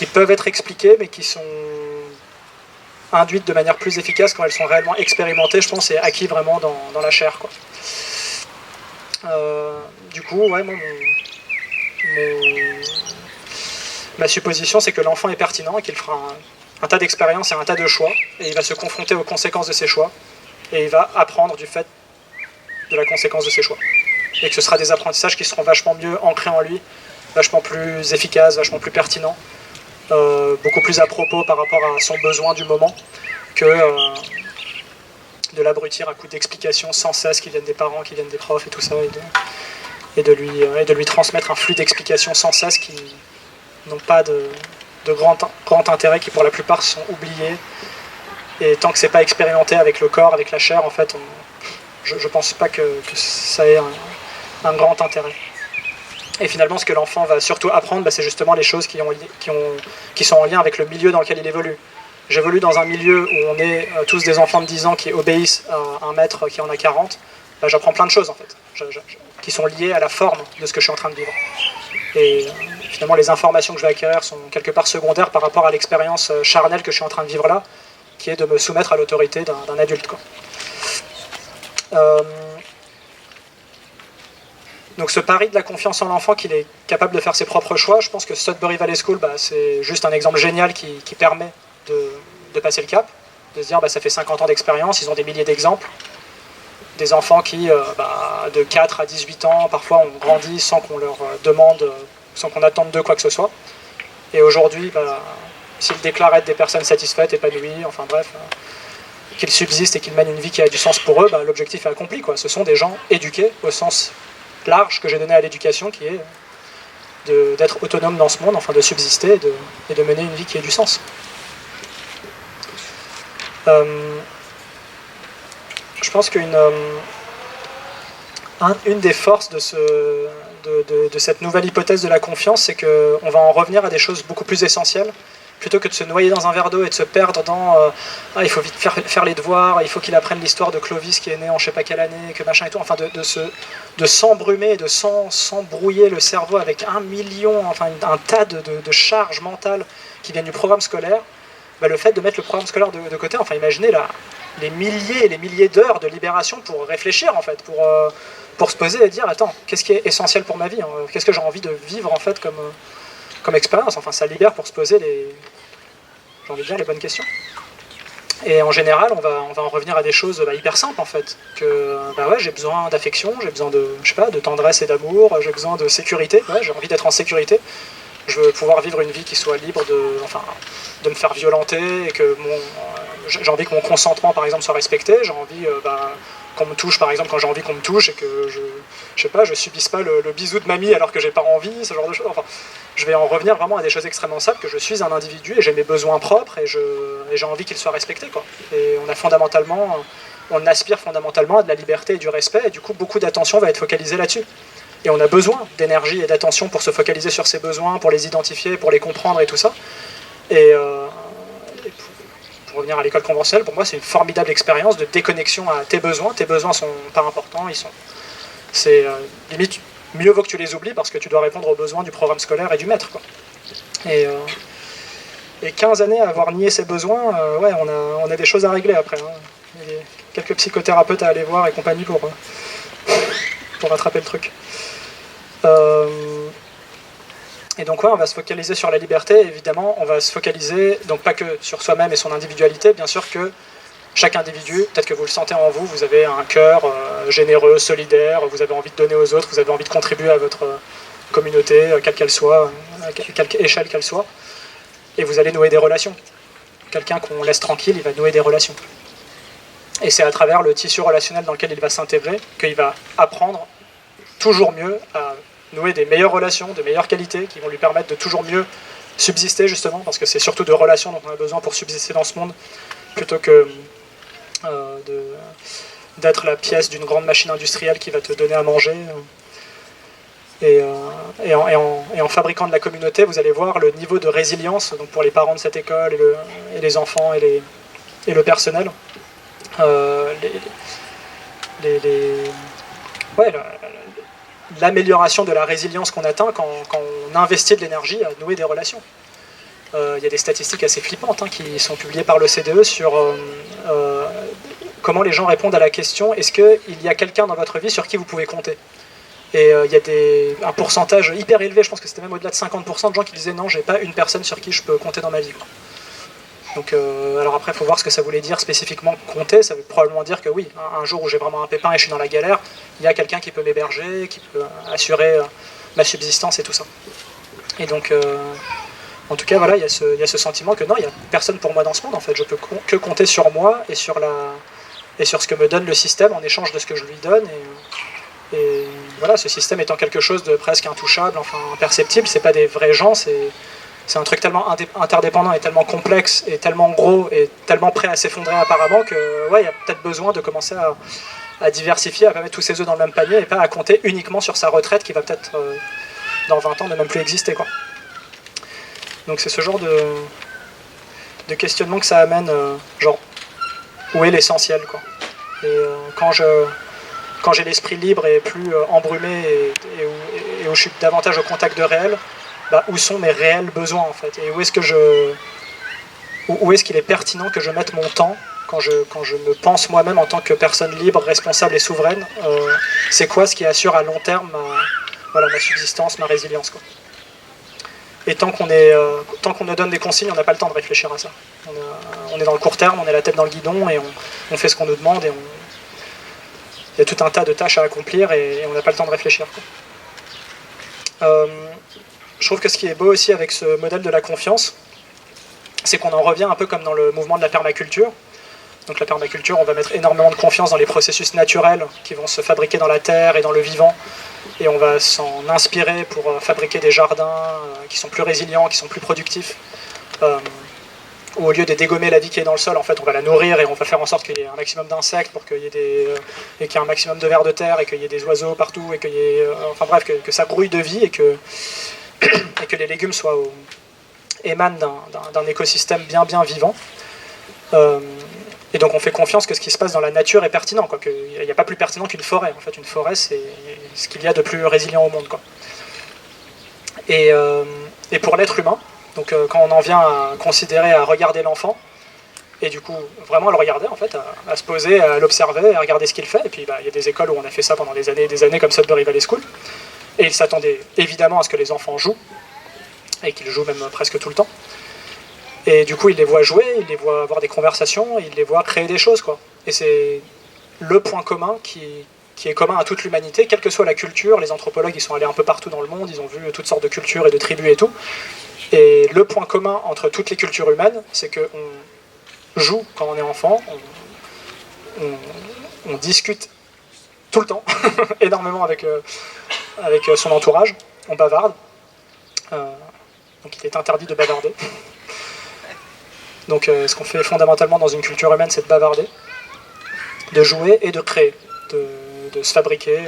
peuvent être expliquées, mais qui sont induites de manière plus efficace quand elles sont réellement expérimentées, je pense, et acquis vraiment dans la chair, quoi. Du coup, ouais, ma supposition, c'est que l'enfant est pertinent et qu'il fera un tas d'expériences et un tas de choix, et il va se confronter aux conséquences de ses choix, et il va apprendre du fait de la conséquence de ses choix. Et que ce sera des apprentissages qui seront vachement mieux ancrés en lui, vachement plus efficaces, vachement plus pertinents, beaucoup plus à propos par rapport à son besoin du moment, que de l'abrutir à coup d'explications sans cesse qui viennent des parents, qui viennent des profs et tout ça, et de lui transmettre un flux d'explications sans cesse qui n'ont pas de grand intérêt, qui pour la plupart sont oubliés. Et tant que c'est pas expérimenté avec le corps, avec la chair, en fait, je pense pas que ça ait un grand intérêt. Et finalement, ce que l'enfant va surtout apprendre, c'est justement les choses qui sont en lien avec le milieu dans lequel il évolue. J'évolue dans un milieu où on est tous des enfants de 10 ans qui obéissent à un maître qui en a 40. J'apprends plein de choses, en fait, qui sont liées à la forme de ce que je suis en train de vivre. Et finalement, les informations que je vais acquérir sont quelque part secondaires par rapport à l'expérience charnelle que je suis en train de vivre là, qui est de me soumettre à l'autorité d'un adulte, quoi. Donc ce pari de la confiance en l'enfant, qu'il est capable de faire ses propres choix, je pense que Sudbury Valley School, c'est juste un exemple génial qui permet de passer le cap, de se dire ça fait 50 ans d'expérience, ils ont des milliers d'exemples, des enfants qui, de 4 à 18 ans, parfois ont grandi sans qu'on leur demande, sans qu'on attende d'eux quoi que ce soit. Et aujourd'hui, s'ils déclarent être des personnes satisfaites, épanouies, enfin bref, qu'ils subsistent et qu'ils mènent une vie qui a du sens pour eux, l'objectif est accompli, quoi. Ce sont des gens éduqués au sens large que j'ai donné à l'éducation, qui est d'être autonome dans ce monde, enfin de subsister et de mener une vie qui ait du sens. Je pense qu'une des forces de cette nouvelle hypothèse de la confiance, c'est qu'on va en revenir à des choses beaucoup plus essentielles, plutôt que de se noyer dans un verre d'eau et de se perdre dans il faut vite faire les devoirs, il faut qu'il apprenne l'histoire de Clovis qui est né en je sais pas quelle année, que machin et tout, enfin de s'embrumer, de s'embrouiller le cerveau avec un tas de charges mentales qui viennent du programme scolaire. Le fait de mettre le programme scolaire de côté, enfin imaginez les milliers et les milliers d'heures de libération pour réfléchir en fait, pour se poser et dire attends, qu'est-ce qui est essentiel pour ma vie, hein, qu'est-ce que j'ai envie de vivre en fait comme expérience, enfin ça libère pour se poser les bonnes questions. Et en général, on va en revenir à des choses hyper simples en fait. Que ouais, j'ai besoin d'affection, j'ai besoin de, je sais pas, de tendresse et d'amour, j'ai besoin de sécurité, ouais, j'ai envie d'être en sécurité. Je veux pouvoir vivre une vie qui soit libre de me faire violenter, et que j'ai envie que mon consentement par exemple soit respecté, j'ai envie qu'on me touche par exemple quand j'ai envie qu'on me touche, et que je sais pas, je subisse pas le bisou de mamie alors que j'ai pas envie, ce genre de choses. Enfin, je vais en revenir vraiment à des choses extrêmement simples, que je suis un individu et j'ai mes besoins propres et j'ai envie qu'ils soient respectés, quoi. Et on aspire fondamentalement à de la liberté et du respect, et du coup beaucoup d'attention va être focalisée là-dessus. Et on a besoin d'énergie et d'attention pour se focaliser sur ses besoins, pour les identifier, pour les comprendre et tout ça. Et pour revenir à l'école conventionnelle, pour moi c'est une formidable expérience de déconnexion à tes besoins. Tes besoins sont pas importants, c'est limite mieux vaut que tu les oublies parce que tu dois répondre aux besoins du programme scolaire et du maître, quoi. Et 15 années à avoir nié ses besoins, ouais, on a des choses à régler après, hein. Il y a quelques psychothérapeutes à aller voir et compagnie pour rattraper le truc. Et donc ouais, on va se focaliser sur la liberté, évidemment, on va se focaliser, donc pas que sur soi-même et son individualité, bien sûr que chaque individu, peut-être que vous le sentez en vous, vous avez un cœur généreux, solidaire, vous avez envie de donner aux autres, vous avez envie de contribuer à votre communauté, quelle qu'elle soit, à quelque échelle qu'elle soit, et vous allez nouer des relations. Quelqu'un qu'on laisse tranquille, il va nouer des relations. Et c'est à travers le tissu relationnel dans lequel il va s'intégrer qu'il va apprendre toujours mieux à nouer des meilleures relations, de meilleures qualités, qui vont lui permettre de toujours mieux subsister, justement, parce que c'est surtout de relations dont on a besoin pour subsister dans ce monde, plutôt que d'être la pièce d'une grande machine industrielle qui va te donner à manger. Et en fabriquant de la communauté, vous allez voir le niveau de résilience, donc pour les parents de cette école, et les enfants, et le personnel. L'amélioration de la résilience qu'on atteint quand on investit de l'énergie à nouer des relations. Il y a des statistiques assez flippantes qui sont publiées par l'OCDE sur comment les gens répondent à la question: est-ce qu'il y a quelqu'un dans votre vie sur qui vous pouvez compter? Et il y a un pourcentage hyper élevé, je pense que c'était même au-delà de 50% de gens qui disaient non, j'ai pas une personne sur qui je peux compter dans ma vie, quoi. Donc, alors après, il faut voir ce que ça voulait dire spécifiquement compter. Ça veut probablement dire que oui, un jour où j'ai vraiment un pépin et je suis dans la galère, il y a quelqu'un qui peut m'héberger, qui peut assurer ma subsistance et tout ça. Et donc, en tout cas, voilà, il y a ce sentiment que non, il n'y a personne pour moi dans ce monde, en fait. Je peux que compter sur moi et sur ce que me donne le système en échange de ce que je lui donne. Et voilà, ce système étant quelque chose de presque intouchable, enfin imperceptible, c'est pas des vrais gens, c'est un truc tellement interdépendant et tellement complexe et tellement gros et tellement prêt à s'effondrer apparemment que ouais, il y a peut-être besoin de commencer à diversifier, à pas mettre tous ses œufs dans le même panier et pas à compter uniquement sur sa retraite qui va peut-être dans 20 ans ne même plus exister, quoi. Donc c'est ce genre de questionnement que ça amène, genre où est l'essentiel, quoi. Et quand j'ai l'esprit libre et plus embrumé et où je suis davantage au contact de réel, où sont mes réels besoins, en fait, et où est-ce qu'il est pertinent que je mette mon temps quand je me pense moi-même en tant que personne libre, responsable et souveraine. C'est quoi ce qui assure à long terme ma subsistance, ma résilience, quoi. Et tant qu'on nous donne des consignes, on n'a pas le temps de réfléchir à ça. On est dans le court terme, on est la tête dans le guidon et on fait ce qu'on nous demande, et il y a tout un tas de tâches à accomplir et on n'a pas le temps de réfléchir, quoi. Je trouve que ce qui est beau aussi avec ce modèle de la confiance, c'est qu'on en revient un peu comme dans le mouvement de la permaculture. Donc la permaculture, on va mettre énormément de confiance dans les processus naturels qui vont se fabriquer dans la terre et dans le vivant, et on va s'en inspirer pour fabriquer des jardins qui sont plus résilients, qui sont plus productifs, où au lieu de dégommer la vie qui est dans le sol, en fait on va la nourrir et on va faire en sorte qu'il y ait un maximum d'insectes pour qu'il y ait et qu'il y ait un maximum de vers de terre et qu'il y ait des oiseaux partout et qu'il y ait enfin bref, que ça grouille de vie et que les légumes émanent d'un écosystème bien vivant. Et donc on fait confiance que ce qui se passe dans la nature est pertinent, quoi. Il n'y a pas plus pertinent qu'une forêt. En fait, une forêt, c'est ce qu'il y a de plus résilient au monde, quoi. Et pour l'être humain, donc quand on en vient à considérer, à regarder l'enfant, et du coup vraiment à le regarder, en fait, à se poser, à l'observer, à regarder ce qu'il fait. Et puis il y a des écoles où on a fait ça pendant des années et des années, comme Sudbury Valley School. Et ils s'attendaient évidemment à ce que les enfants jouent, et qu'ils jouent même presque tout le temps. Et du coup, il les voit jouer, il les voit avoir des conversations, il les voit créer des choses, quoi. Et c'est le point commun qui est commun à toute l'humanité, quelle que soit la culture. Les anthropologues, ils sont allés un peu partout dans le monde, ils ont vu toutes sortes de cultures et de tribus et tout. Et le point commun entre toutes les cultures humaines, c'est qu'on joue quand on est enfant, on discute tout le temps, énormément avec son entourage, on bavarde. Donc il est interdit de bavarder. Donc ce qu'on fait fondamentalement dans une culture humaine, c'est de bavarder, de jouer et de créer, de se fabriquer,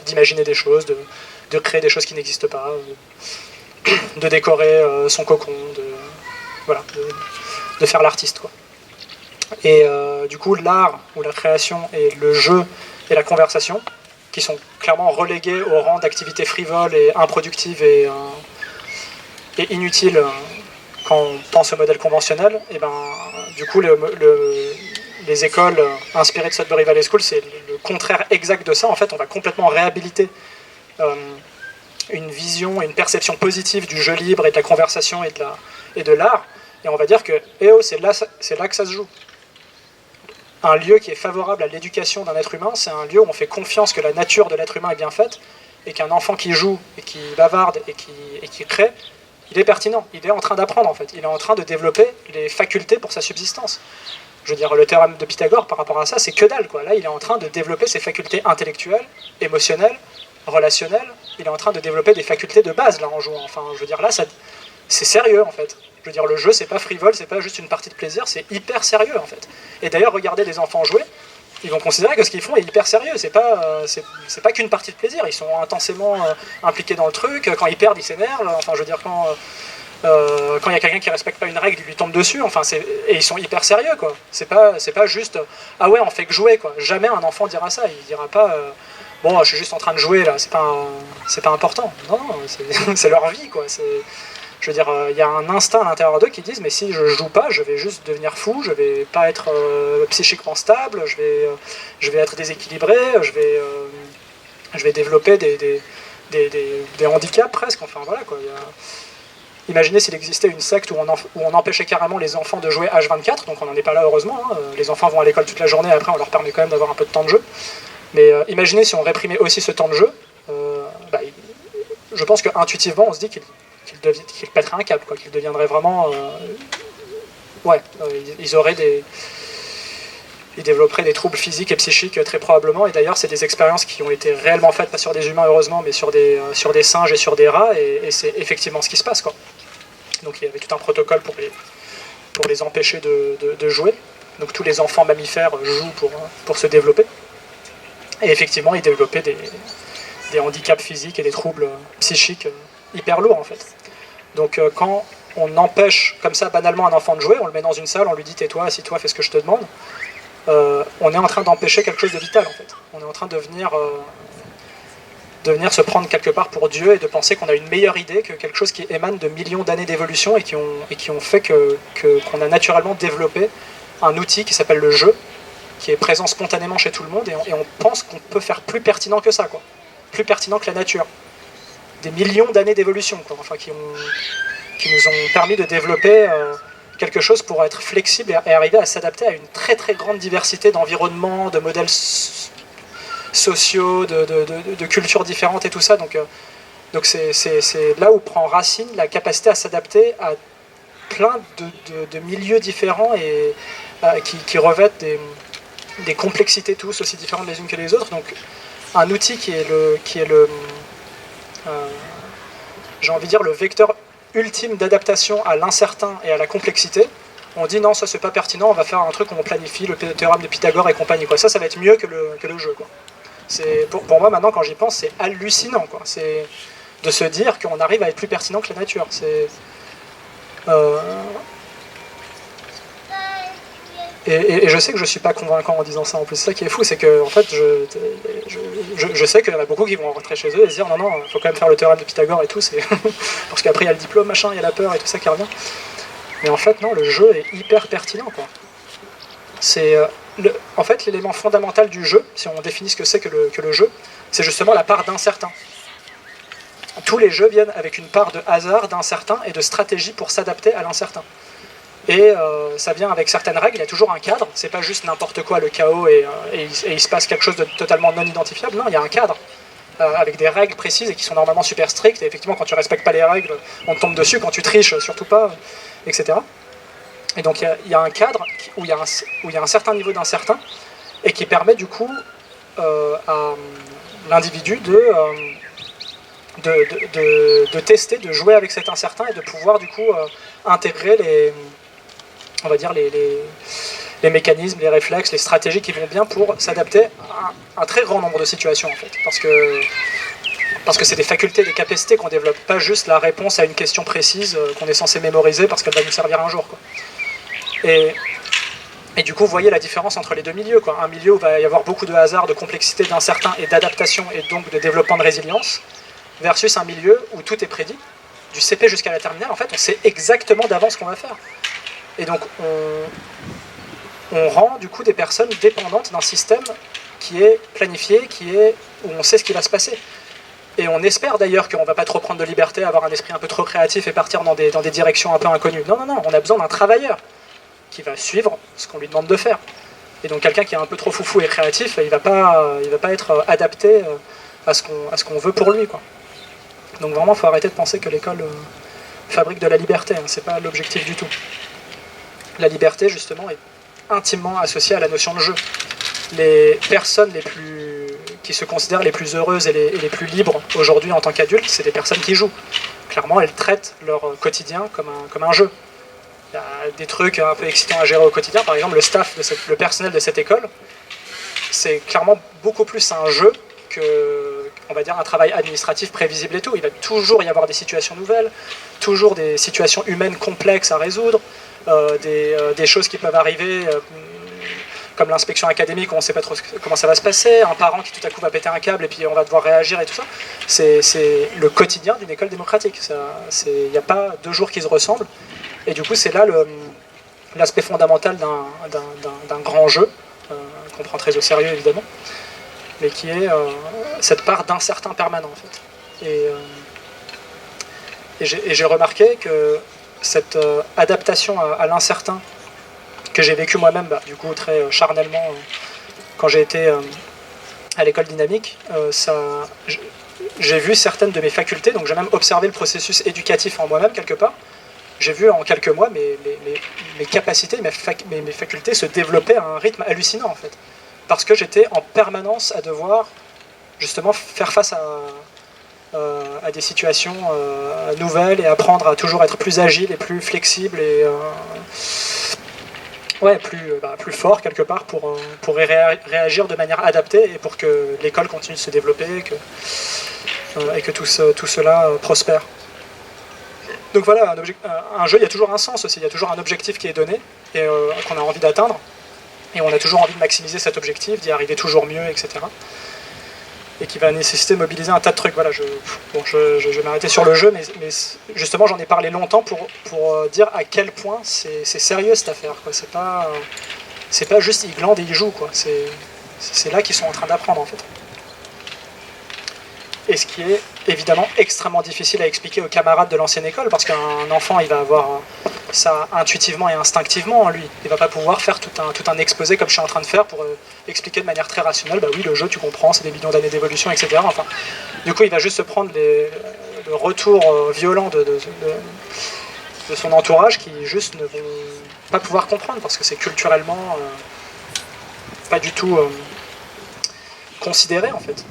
d'imaginer des choses, de créer des choses qui n'existent pas, de décorer son cocon, de faire l'artiste, quoi. Et du coup, l'art ou la création et le jeu et la conversation, qui sont clairement relégués au rang d'activités frivoles et improductives et inutiles quand on pense au modèle conventionnel, et ben, du coup, les écoles inspirées de Sudbury Valley School, c'est le contraire exact de ça. En fait, on va complètement réhabiliter une vision et une perception positive du jeu libre et de la conversation et de l'art, et on va dire que c'est là que ça se joue. Un lieu qui est favorable à l'éducation d'un être humain, c'est un lieu où on fait confiance que la nature de l'être humain est bien faite, et qu'un enfant qui joue, et qui bavarde, et qui crée, il est pertinent, il est en train d'apprendre en fait, il est en train de développer les facultés pour sa subsistance. Je veux dire, le théorème de Pythagore par rapport à ça, c'est que dalle, quoi. Là, il est en train de développer ses facultés intellectuelles, émotionnelles, relationnelles, il est en train de développer des facultés de base, là, en jouant. Enfin, je veux dire, là, c'est sérieux, en fait. Je veux dire, le jeu, c'est pas frivole, c'est pas juste une partie de plaisir, c'est hyper sérieux, en fait. Et d'ailleurs, regardez les enfants jouer, ils vont considérer que ce qu'ils font est hyper sérieux. C'est pas qu'une partie de plaisir, ils sont intensément impliqués dans le truc. Quand ils perdent, ils s'énervent. Enfin, je veux dire, quand il y a quelqu'un qui respecte pas une règle, il lui tombe dessus. Enfin, et ils sont hyper sérieux, quoi. C'est pas juste ah ouais, on fait que jouer, quoi. Jamais un enfant dira ça. Il dira pas bon, je suis juste en train de jouer là. C'est pas important. Non, c'est leur vie, quoi. Je veux dire, il y a un instinct à l'intérieur d'eux qui disent mais si je joue pas, je vais juste devenir fou, je vais pas être psychiquement stable, je vais être déséquilibré, je vais développer des handicaps presque. Enfin voilà, quoi. Imaginez s'il existait une secte où on empêchait carrément les enfants de jouer H24, donc on n'en est pas là heureusement, hein. Les enfants vont à l'école toute la journée, après on leur permet quand même d'avoir un peu de temps de jeu. Mais imaginez si on réprimait aussi ce temps de jeu, je pense qu'intuitivement on se dit qu'il pèterait un câble, quoi, qu'il deviendrait vraiment... ils développeraient des troubles physiques et psychiques très probablement, et d'ailleurs c'est des expériences qui ont été réellement faites, pas sur des humains heureusement, mais sur des singes et sur des rats, et c'est effectivement ce qui se passe, quoi. Donc il y avait tout un protocole pour les empêcher de jouer. Donc tous les enfants mammifères jouent pour se développer, et effectivement ils développaient des handicaps physiques et des troubles psychiques hyper lourds en fait. Donc quand on empêche comme ça banalement un enfant de jouer, on le met dans une salle, on lui dit tais-toi, assis-toi, fais ce que je te demande, on est en train d'empêcher quelque chose de vital en fait. On est en train de venir se prendre quelque part pour Dieu et de penser qu'on a une meilleure idée que quelque chose qui émane de millions d'années d'évolution et qui ont fait qu'on a naturellement développé un outil qui s'appelle le jeu, qui est présent spontanément chez tout le monde, et on pense qu'on peut faire plus pertinent que ça, quoi. Plus pertinent que la nature. Des millions d'années d'évolution, quoi. Enfin, qui nous ont permis de développer quelque chose pour être flexible et arriver à s'adapter à une très très grande diversité d'environnements, de modèles sociaux, de cultures différentes et tout ça. Donc c'est là où prend racine la capacité à s'adapter à plein de milieux différents et qui revêtent des complexités tous aussi différentes les unes que les autres. Donc un outil qui est j'ai envie de dire le vecteur ultime d'adaptation à l'incertain et à la complexité, on dit non, ça c'est pas pertinent, on va faire un truc où on planifie le théorème de Pythagore et compagnie, quoi. Ça va être mieux que le jeu, quoi. Pour moi maintenant quand j'y pense, c'est hallucinant, quoi. C'est de se dire qu'on arrive à être plus pertinent que la nature. Et je sais que je suis pas convaincant en disant ça en plus. C'est ça qui est fou, c'est que en fait je sais qu'il y en a beaucoup qui vont rentrer chez eux et se dire non, il faut quand même faire le théorème de Pythagore et tout, parce qu'après il y a le diplôme, machin, il y a la peur et tout ça qui revient. Mais en fait non, le jeu est hyper pertinent, quoi. C'est en fait l'élément fondamental du jeu, si on définit ce que c'est que le jeu, c'est justement la part d'incertain. Tous les jeux viennent avec une part de hasard, d'incertain et de stratégie pour s'adapter à l'incertain. Et ça vient avec certaines règles, il y a toujours un cadre, c'est pas juste n'importe quoi le chaos et il se passe quelque chose de totalement non identifiable, non, il y a un cadre avec des règles précises et qui sont normalement super strictes, et effectivement quand tu respectes pas les règles, on te tombe dessus, quand tu triches, surtout pas, etc. Et donc il y a un cadre où il y a un certain niveau d'incertain, et qui permet du coup à l'individu de tester, de jouer avec cet incertain et de pouvoir du coup intégrer on va dire les mécanismes, les réflexes, les stratégies qui vont bien pour s'adapter à un très grand nombre de situations en fait. Parce que c'est des facultés, des capacités qu'on développe, pas juste la réponse à une question précise qu'on est censé mémoriser parce qu'elle va nous servir un jour, quoi. Et du coup, vous voyez la différence entre les deux milieux, quoi. Un milieu où il va y avoir beaucoup de hasard, de complexité, d'incertain et d'adaptation et donc de développement de résilience, versus un milieu où tout est prédit, du CP jusqu'à la terminale, en fait, on sait exactement d'avance ce qu'on va faire. Et donc, on rend du coup des personnes dépendantes d'un système qui est planifié, où on sait ce qui va se passer. Et on espère d'ailleurs qu'on ne va pas trop prendre de liberté, avoir un esprit un peu trop créatif et partir dans des directions un peu inconnues. Non, non, non, on a besoin d'un travailleur qui va suivre ce qu'on lui demande de faire. Et donc quelqu'un qui est un peu trop foufou et créatif, il va pas être adapté à ce qu'on veut pour lui, quoi. Donc vraiment, il faut arrêter de penser que l'école fabrique de la liberté, hein. C'est pas l'objectif du tout. La liberté, justement, est intimement associée à la notion de jeu. Les personnes qui se considèrent les plus heureuses et les plus libres aujourd'hui en tant qu'adultes, c'est des personnes qui jouent. Clairement, elles traitent leur quotidien comme un jeu. Il y a des trucs un peu excitants à gérer au quotidien. Par exemple, le personnel de cette école, c'est clairement beaucoup plus un jeu que, on va dire, un travail administratif prévisible et tout. Il va toujours y avoir des situations nouvelles, toujours des situations humaines complexes à résoudre, des choses qui peuvent arriver, comme l'inspection académique où on ne sait pas trop comment ça va se passer, un parent qui tout à coup va péter un câble et puis on va devoir réagir et tout ça. C'est le quotidien d'une école démocratique. Il n'y a pas deux jours qui se ressemblent. Et du coup, c'est là l'aspect fondamental d'un grand jeu, qu'on prend très au sérieux évidemment, mais qui est cette part d'incertain permanent en fait. Et j'ai remarqué que cette adaptation à l'incertain que j'ai vécu moi-même, du coup très charnellement, quand j'ai été à l'école dynamique, j'ai vu certaines de mes facultés, donc j'ai même observé le processus éducatif en moi-même quelque part. J'ai vu en quelques mois mes capacités, mes facultés se développer à un rythme hallucinant en fait. Parce que j'étais en permanence à devoir justement faire face à des situations nouvelles et apprendre à toujours être plus agile et plus flexible et plus fort quelque part pour réagir de manière adaptée et pour que l'école continue de se développer et que tout cela prospère. Donc voilà, un jeu, il y a toujours un sens aussi, il y a toujours un objectif qui est donné et qu'on a envie d'atteindre. Et on a toujours envie de maximiser cet objectif, d'y arriver toujours mieux, etc. Et qui va nécessiter de mobiliser un tas de trucs. Voilà, je vais m'arrêter sur le jeu, mais justement j'en ai parlé longtemps pour dire à quel point c'est sérieux cette affaire, quoi. C'est pas juste ils glandent et ils jouent, quoi. C'est là qu'ils sont en train d'apprendre en fait. Et ce qui est évidemment extrêmement difficile à expliquer aux camarades de l'ancienne école, parce qu'un enfant, il va avoir ça intuitivement et instinctivement en lui. Il ne va pas pouvoir faire tout un exposé comme je suis en train de faire pour expliquer de manière très rationnelle, bah oui, le jeu, tu comprends, c'est des millions d'années d'évolution, etc. Enfin, du coup, il va juste se prendre le retour violent de son entourage qui juste ne vont pas pouvoir comprendre, parce que c'est culturellement pas du tout considéré, en fait.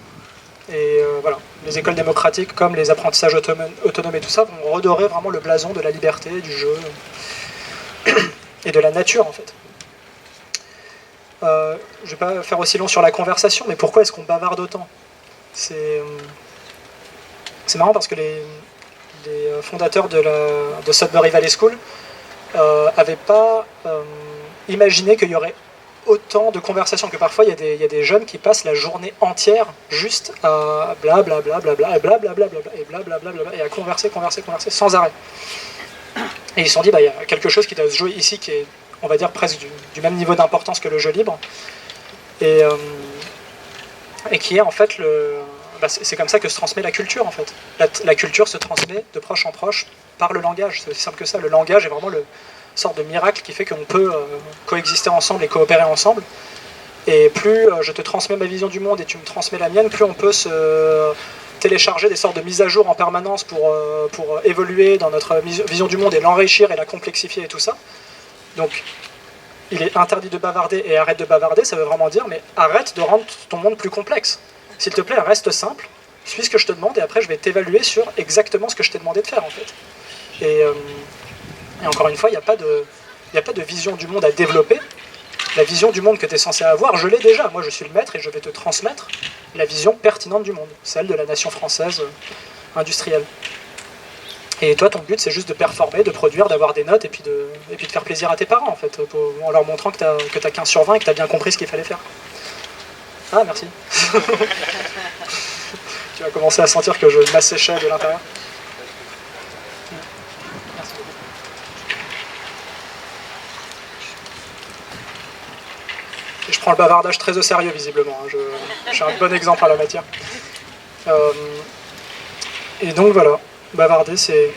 Et voilà, les écoles démocratiques comme les apprentissages autonomes et tout ça vont redorer vraiment le blason de la liberté, du jeu et de la nature en fait. Je ne vais pas faire aussi long sur la conversation, mais pourquoi est-ce qu'on bavarde autant ? C'est marrant parce que les fondateurs de Sudbury Valley School n'avaient pas imaginé qu'il y aurait autant de conversations, que parfois il y a des jeunes qui passent la journée entière juste à blablabla et blablabla et blablabla et à converser sans arrêt. Et ils se sont dit, il y a quelque chose qui doit se jouer ici qui est, on va dire, presque du même niveau d'importance que le jeu libre et qui est en fait c'est comme ça que se transmet la culture en fait. La culture se transmet de proche en proche par le langage, c'est aussi simple que ça. Le langage est vraiment le sorte de miracle qui fait qu'on peut coexister ensemble et coopérer ensemble. Et plus je te transmets ma vision du monde et tu me transmets la mienne, plus on peut se télécharger des sortes de mises à jour en permanence pour évoluer dans notre vision du monde et l'enrichir et la complexifier et tout ça. Donc il est interdit de bavarder et arrête de bavarder, ça veut vraiment dire mais arrête de rendre ton monde plus complexe. S'il te plaît, reste simple, suis ce que je te demande et après je vais t'évaluer sur exactement ce que je t'ai demandé de faire en fait. Et encore une fois, il n'y a pas de vision du monde à développer. La vision du monde que tu es censé avoir, je l'ai déjà. Moi, je suis le maître et je vais te transmettre la vision pertinente du monde, celle de la nation française industrielle. Et toi, ton but, c'est juste de performer, de produire, d'avoir des notes et puis de faire plaisir à tes parents, en fait, en leur montrant que tu as 15 sur 20 et que tu as bien compris ce qu'il fallait faire. Ah, merci. Tu vas commencer à sentir que je m'asséchais de l'intérieur. Merci beaucoup. Et je prends le bavardage très au sérieux, visiblement. Je suis un bon exemple à la matière. Et donc, voilà. Bavarder, c'est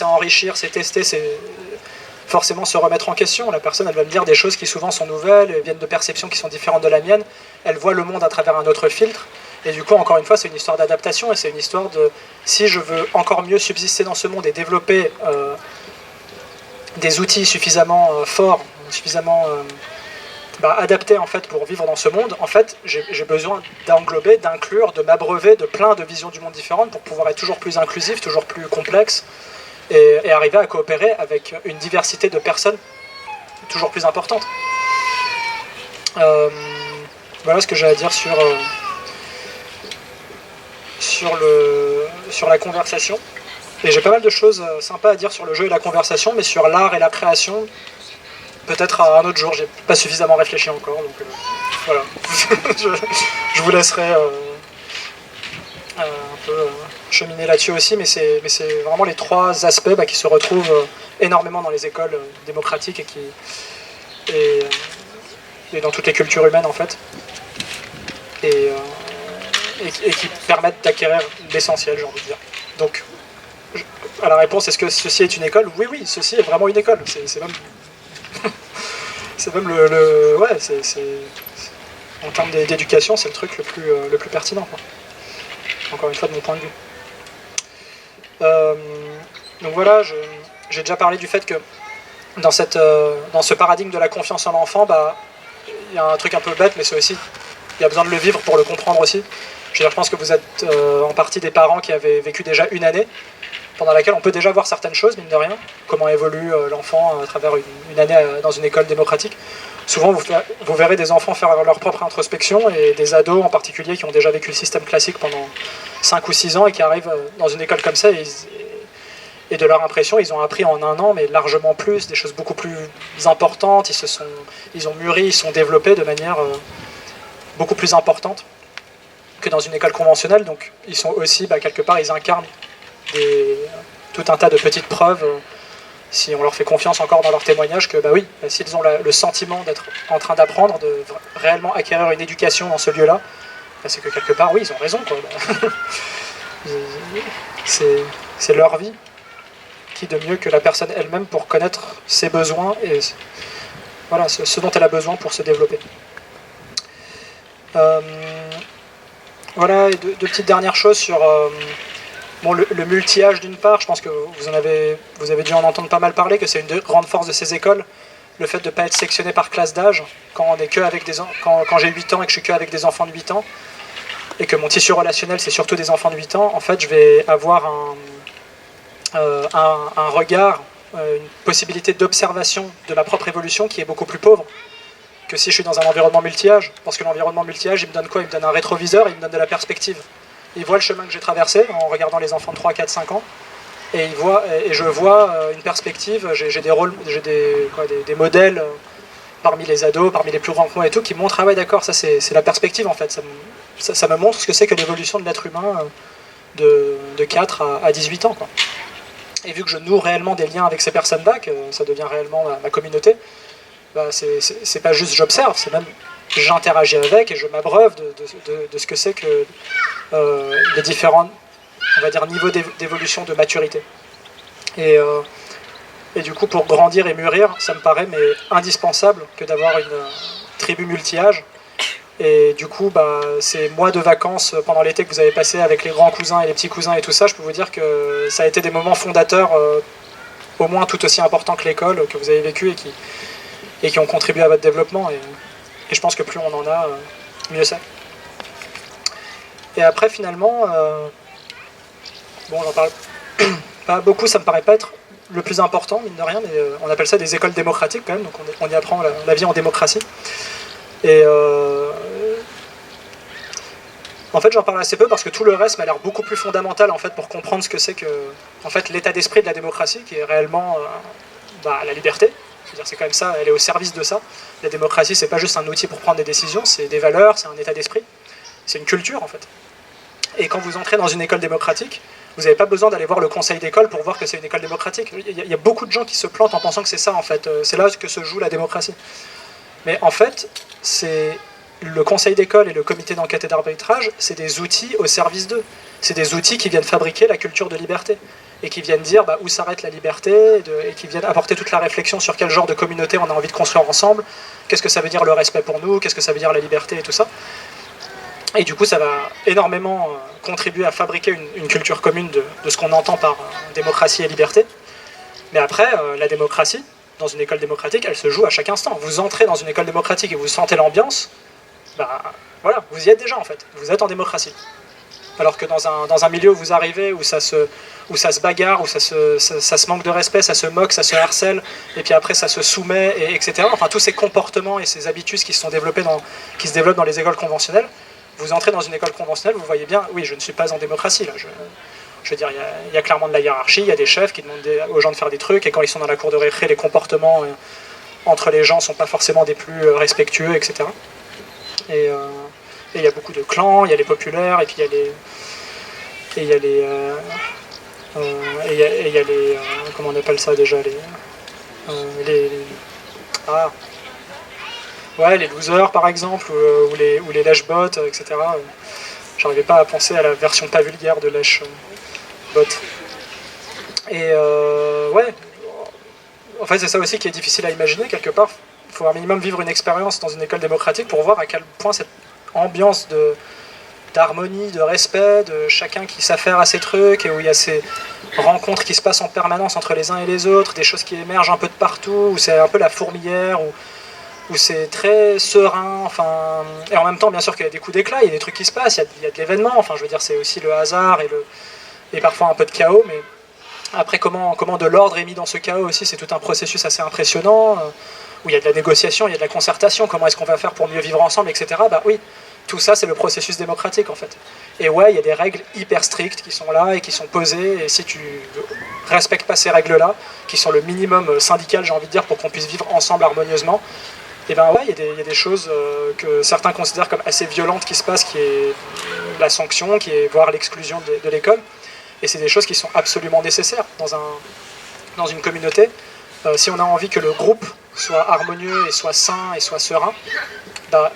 enrichir, c'est tester, c'est forcément se remettre en question. La personne, elle va me dire des choses qui souvent sont nouvelles, elles viennent de perceptions qui sont différentes de la mienne. Elle voit le monde à travers un autre filtre. Et du coup, encore une fois, c'est une histoire d'adaptation et c'est une histoire de si je veux encore mieux subsister dans ce monde et développer des outils suffisamment forts, suffisamment adaptés en fait pour vivre dans ce monde, en fait, j'ai besoin d'englober, d'inclure, de m'abreuver de plein de visions du monde différentes pour pouvoir être toujours plus inclusif, toujours plus complexe et arriver à coopérer avec une diversité de personnes toujours plus importante. Voilà ce que j'ai à dire sur la conversation. Et j'ai pas mal de choses sympas à dire sur le jeu et la conversation, mais sur l'art et la création, peut-être à un autre jour. J'ai pas suffisamment réfléchi encore, donc voilà. je vous laisserai un peu cheminer là-dessus aussi, mais c'est vraiment les trois aspects qui se retrouvent énormément dans les écoles démocratiques et dans toutes les cultures humaines en fait, et qui permettent d'acquérir l'essentiel, j'ai envie de dire. Donc, à la réponse, est-ce que ceci est une école? Oui, ceci est vraiment une école. C'est même... c'est même ouais, en termes d'éducation, c'est le truc le plus pertinent, quoi. Encore une fois, de mon point de vue. Donc voilà, j'ai déjà parlé du fait que dans ce paradigme de la confiance en l'enfant, il y a un truc un peu bête, mais c'est aussi, il y a besoin de le vivre pour le comprendre aussi. Je pense que vous êtes en partie des parents qui avaient vécu déjà une année, pendant laquelle on peut déjà voir certaines choses, mine de rien, comment évolue l'enfant à travers une année dans une école démocratique. Souvent, vous verrez des enfants faire leur propre introspection, et des ados en particulier qui ont déjà vécu le système classique pendant 5 ou 6 ans et qui arrivent dans une école comme ça, et de leur impression, ils ont appris en un an, mais largement plus, des choses beaucoup plus importantes, ils ont mûri, ils sont développés de manière beaucoup plus importante que dans une école conventionnelle. Donc ils sont aussi, quelque part, ils incarnent tout un tas de petites preuves, si on leur fait confiance encore dans leur témoignage, que s'ils ont le sentiment d'être en train d'apprendre, de réellement acquérir une éducation dans ce lieu-là, c'est que quelque part, oui, ils ont raison, quoi. C'est leur vie. Qui de mieux que la personne elle-même pour connaître ses besoins et voilà, ce dont elle a besoin pour se développer. Voilà, et deux petites dernières choses sur le multi-âge d'une part. Je pense que vous avez dû en entendre pas mal parler, que c'est une grande force de ces écoles, le fait de ne pas être sectionné par classe d'âge, quand j'ai 8 ans et que je suis qu'avec des enfants de 8 ans, et que mon tissu relationnel c'est surtout des enfants de 8 ans, en fait je vais avoir un regard, une possibilité d'observation de ma propre évolution qui est beaucoup plus pauvre que si je suis dans un environnement multi-âge. Parce que l'environnement multi-âge, il me donne quoi? Il me donne un rétroviseur, il me donne de la perspective. Il voit le chemin que j'ai traversé en regardant les enfants de 3, 4, 5 ans, et je vois une perspective, j'ai des rôles, des modèles parmi les ados, parmi les plus grands que moi et tout, qui me montrent, ah ouais d'accord, ça c'est la perspective en fait, ça me montre ce que c'est que l'évolution de l'être humain de 4 à 18 ans, quoi. Et vu que je noue réellement des liens avec ces personnes-là, que ça devient réellement ma communauté, c'est pas juste j'observe, c'est même j'interagis avec et je m'abreuve de ce que c'est que les différents, on va dire, niveaux d'évolution de maturité. Et du coup, pour grandir et mûrir, ça me paraît indispensable que d'avoir une tribu multi-âge. Et du coup, ces mois de vacances pendant l'été que vous avez passé avec les grands cousins et les petits cousins et tout ça, je peux vous dire que ça a été des moments fondateurs au moins tout aussi importants que l'école que vous avez vécu et qui ont contribué à votre développement. Et je pense que plus on en a, mieux c'est. Et après, finalement, bon, j'en parle pas beaucoup, ça me paraît pas être le plus important, mine de rien, mais on appelle ça des écoles démocratiques quand même, donc on y apprend la vie en démocratie. Et en fait, j'en parle assez peu parce que tout le reste m'a l'air beaucoup plus fondamental en fait pour comprendre ce que c'est que en fait l'état d'esprit de la démocratie, qui est réellement la liberté. C'est-à-dire, c'est quand même ça, elle est au service de ça. La démocratie, c'est pas juste un outil pour prendre des décisions, c'est des valeurs, c'est un état d'esprit, c'est une culture en fait. Et quand vous entrez dans une école démocratique, vous n'avez pas besoin d'aller voir le conseil d'école pour voir que c'est une école démocratique. Il y a beaucoup de gens qui se plantent en pensant que c'est ça en fait. C'est là que se joue la démocratie. Mais en fait, c'est le conseil d'école et le comité d'enquête et d'arbitrage, c'est des outils au service d'eux. C'est des outils qui viennent fabriquer la culture de liberté et qui viennent dire où s'arrête la liberté et qui viennent apporter toute la réflexion sur quel genre de communauté on a envie de construire ensemble, qu'est-ce que ça veut dire le respect pour nous, qu'est-ce que ça veut dire la liberté et tout ça. Et du coup, ça va énormément contribuer à fabriquer une culture commune de ce qu'on entend par démocratie et liberté. Mais après, la démocratie, dans une école démocratique, elle se joue à chaque instant. Vous entrez dans une école démocratique et vous sentez l'ambiance, voilà, vous y êtes déjà en fait. Vous êtes en démocratie. Alors que dans un milieu où vous arrivez, où ça se bagarre, où ça se manque de respect, ça se moque, ça se harcèle, et puis après ça se soumet, etc. Enfin, tous ces comportements et ces habitudes qui se développent dans les écoles conventionnelles, vous entrez dans une école conventionnelle, vous voyez bien, oui, je ne suis pas en démocratie là. Je veux dire, il y a clairement de la hiérarchie, il y a des chefs qui demandent aux gens de faire des trucs, et quand ils sont dans la cour de récré, les comportements entre les gens ne sont pas forcément des plus respectueux, etc. Et il y a beaucoup de clans, il y a les populaires, et puis il y a les comment on appelle ça déjà, les losers par exemple, ou les lèche-bots, etc. J'arrivais pas à penser à la version pas vulgaire de lèche-bot. Et en fait c'est ça aussi qui est difficile à imaginer quelque part. Il faut un minimum vivre une expérience dans une école démocratique pour voir à quel point cette ambiance d'harmonie, de respect, de chacun qui s'affaire à ses trucs, et où il y a ces rencontres qui se passent en permanence entre les uns et les autres, des choses qui émergent un peu de partout, où c'est un peu la fourmilière, où c'est très serein, enfin, et en même temps bien sûr qu'il y a des coups d'éclat, il y a des trucs qui se passent, il y a de l'événement, enfin je veux dire c'est aussi le hasard et parfois un peu de chaos, mais après comment de l'ordre est mis dans ce chaos aussi, c'est tout un processus assez impressionnant, où il y a de la négociation, il y a de la concertation, comment est-ce qu'on va faire pour mieux vivre ensemble, etc. Oui, tout ça c'est le processus démocratique en fait. Et ouais, il y a des règles hyper strictes qui sont là et qui sont posées, et si tu respectes pas ces règles-là, qui sont le minimum syndical, j'ai envie de dire, pour qu'on puisse vivre ensemble harmonieusement, et ben ouais, il y a des choses que certains considèrent comme assez violentes qui se passent, qui est la sanction, qui est voire l'exclusion de l'école, et c'est des choses qui sont absolument nécessaires dans une communauté. Si on a envie que le groupe soit harmonieux et soit sain et soit serein,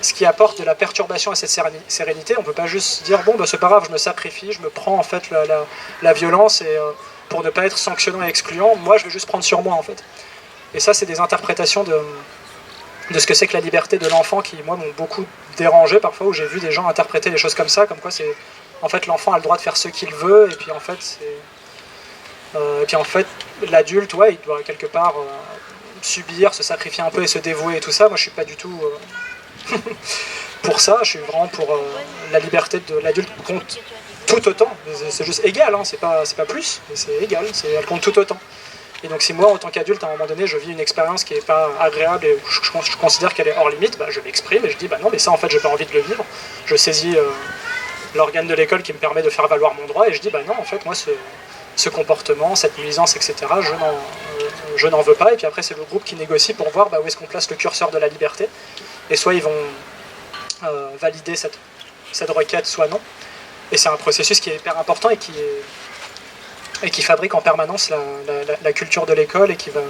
ce qui apporte de la perturbation à cette sérénité, on ne peut pas juste dire bon c'est pas grave, je me sacrifie, je me prends en fait la violence et pour ne pas être sanctionnant et excluant, moi je vais juste prendre sur moi en fait. Et ça c'est des interprétations de ce que c'est que la liberté de l'enfant qui moi m'ont beaucoup dérangé parfois, où j'ai vu des gens interpréter les choses comme ça, comme quoi c'est en fait l'enfant a le droit de faire ce qu'il veut, et puis en fait l'adulte, ouais, il doit quelque part subir, se sacrifier un peu et se dévouer et tout ça. Moi je suis pas du tout pour ça, je suis vraiment pour la liberté de l'adulte compte tout autant, c'est juste égal, hein, c'est pas plus, mais c'est égal, elle compte tout autant. Et donc si moi en tant qu'adulte à un moment donné je vis une expérience qui n'est pas agréable et je considère qu'elle est hors limite, je m'exprime et je dis non mais ça en fait j'ai pas envie de le vivre, je saisis l'organe de l'école qui me permet de faire valoir mon droit et je dis non en fait moi ce comportement, cette nuisance, etc. Je n'en veux pas, et puis après c'est le groupe qui négocie pour voir où est-ce qu'on place le curseur de la liberté, et soit ils vont valider cette requête, soit non, et c'est un processus qui est hyper important et qui fabrique en permanence la culture de l'école, et qui va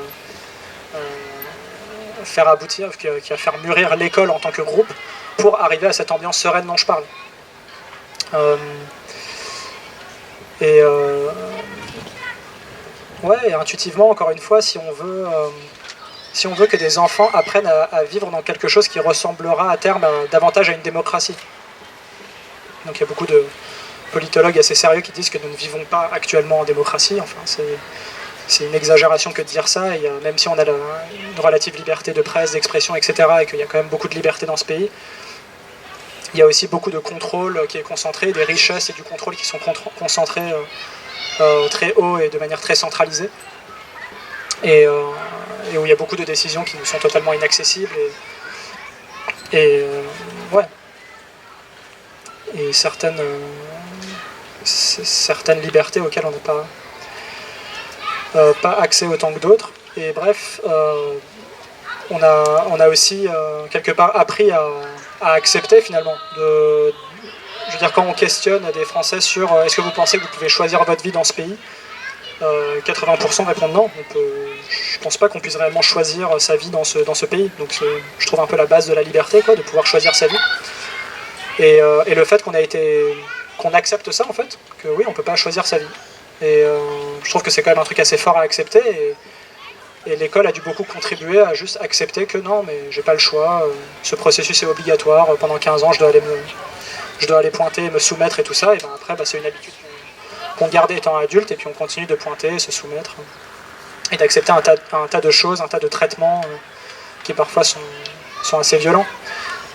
faire aboutir, qui va faire mûrir l'école en tant que groupe, pour arriver à cette ambiance sereine dont je parle. Ouais, intuitivement, encore une fois, si on veut que des enfants apprennent à vivre dans quelque chose qui ressemblera à terme davantage à une démocratie. Donc il y a beaucoup de politologues assez sérieux qui disent que nous ne vivons pas actuellement en démocratie. Enfin, c'est une exagération que de dire ça. Et même si on a une relative liberté de presse, d'expression, etc., et qu'il y a quand même beaucoup de liberté dans ce pays, il y a aussi beaucoup de contrôle qui est concentré, des richesses et du contrôle qui sont concentrés très haut et de manière très centralisée. Et où il y a beaucoup de décisions qui nous sont totalement inaccessibles. Ouais. Et certaines libertés auxquelles on n'a pas accès autant que d'autres. Et bref, on a aussi quelque part appris à accepter finalement. Je veux dire, quand on questionne des Français sur est-ce que vous pensez que vous pouvez choisir votre vie dans ce pays, 80% répondent non. Je pense pas qu'on puisse réellement choisir sa vie dans ce pays. Donc je trouve un peu la base de la liberté, quoi, de pouvoir choisir sa vie. Et le fait qu'on accepte ça, en fait, que oui, on peut pas choisir sa vie. Et je trouve que c'est quand même un truc assez fort à accepter. Et l'école a dû beaucoup contribuer à juste accepter que non, mais j'ai pas le choix, ce processus est obligatoire, pendant 15 ans je dois aller pointer, me soumettre et tout ça, et ben après c'est une habitude qu'on gardait étant adulte, et puis on continue de pointer, se soumettre, et d'accepter un tas de choses, un tas de traitements qui parfois sont assez violents.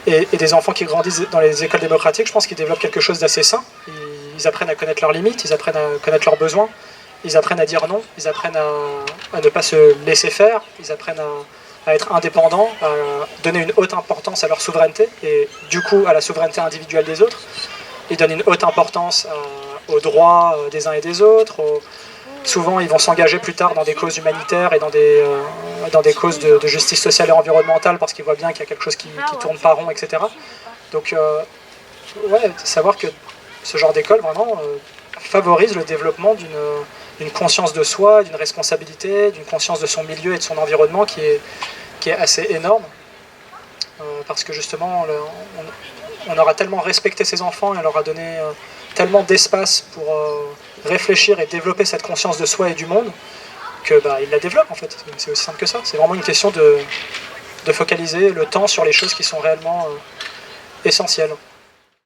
Et des enfants qui grandissent dans les écoles démocratiques, je pense qu'ils développent quelque chose d'assez sain. Ils apprennent à connaître leurs limites, ils apprennent à connaître leurs besoins, ils apprennent à dire non, ils apprennent à ne pas se laisser faire, ils apprennent à être indépendants, à donner une haute importance à leur souveraineté, et du coup à la souveraineté individuelle des autres. Ils donnent une haute importance aux droits des uns et des autres. Souvent, ils vont s'engager plus tard dans des causes humanitaires et dans des causes de justice sociale et environnementale, parce qu'ils voient bien qu'il y a quelque chose qui tourne pas rond, etc. Donc, ouais, savoir que ce genre d'école, vraiment, favorise le développement d'une conscience de soi, d'une responsabilité, d'une conscience de son milieu et de son environnement qui est assez énorme. Parce que justement, on aura tellement respecté ses enfants et on leur a donné tellement d'espace pour réfléchir et développer cette conscience de soi et du monde que ils la développent en fait. C'est aussi simple que ça. C'est vraiment une question de focaliser le temps sur les choses qui sont réellement essentielles.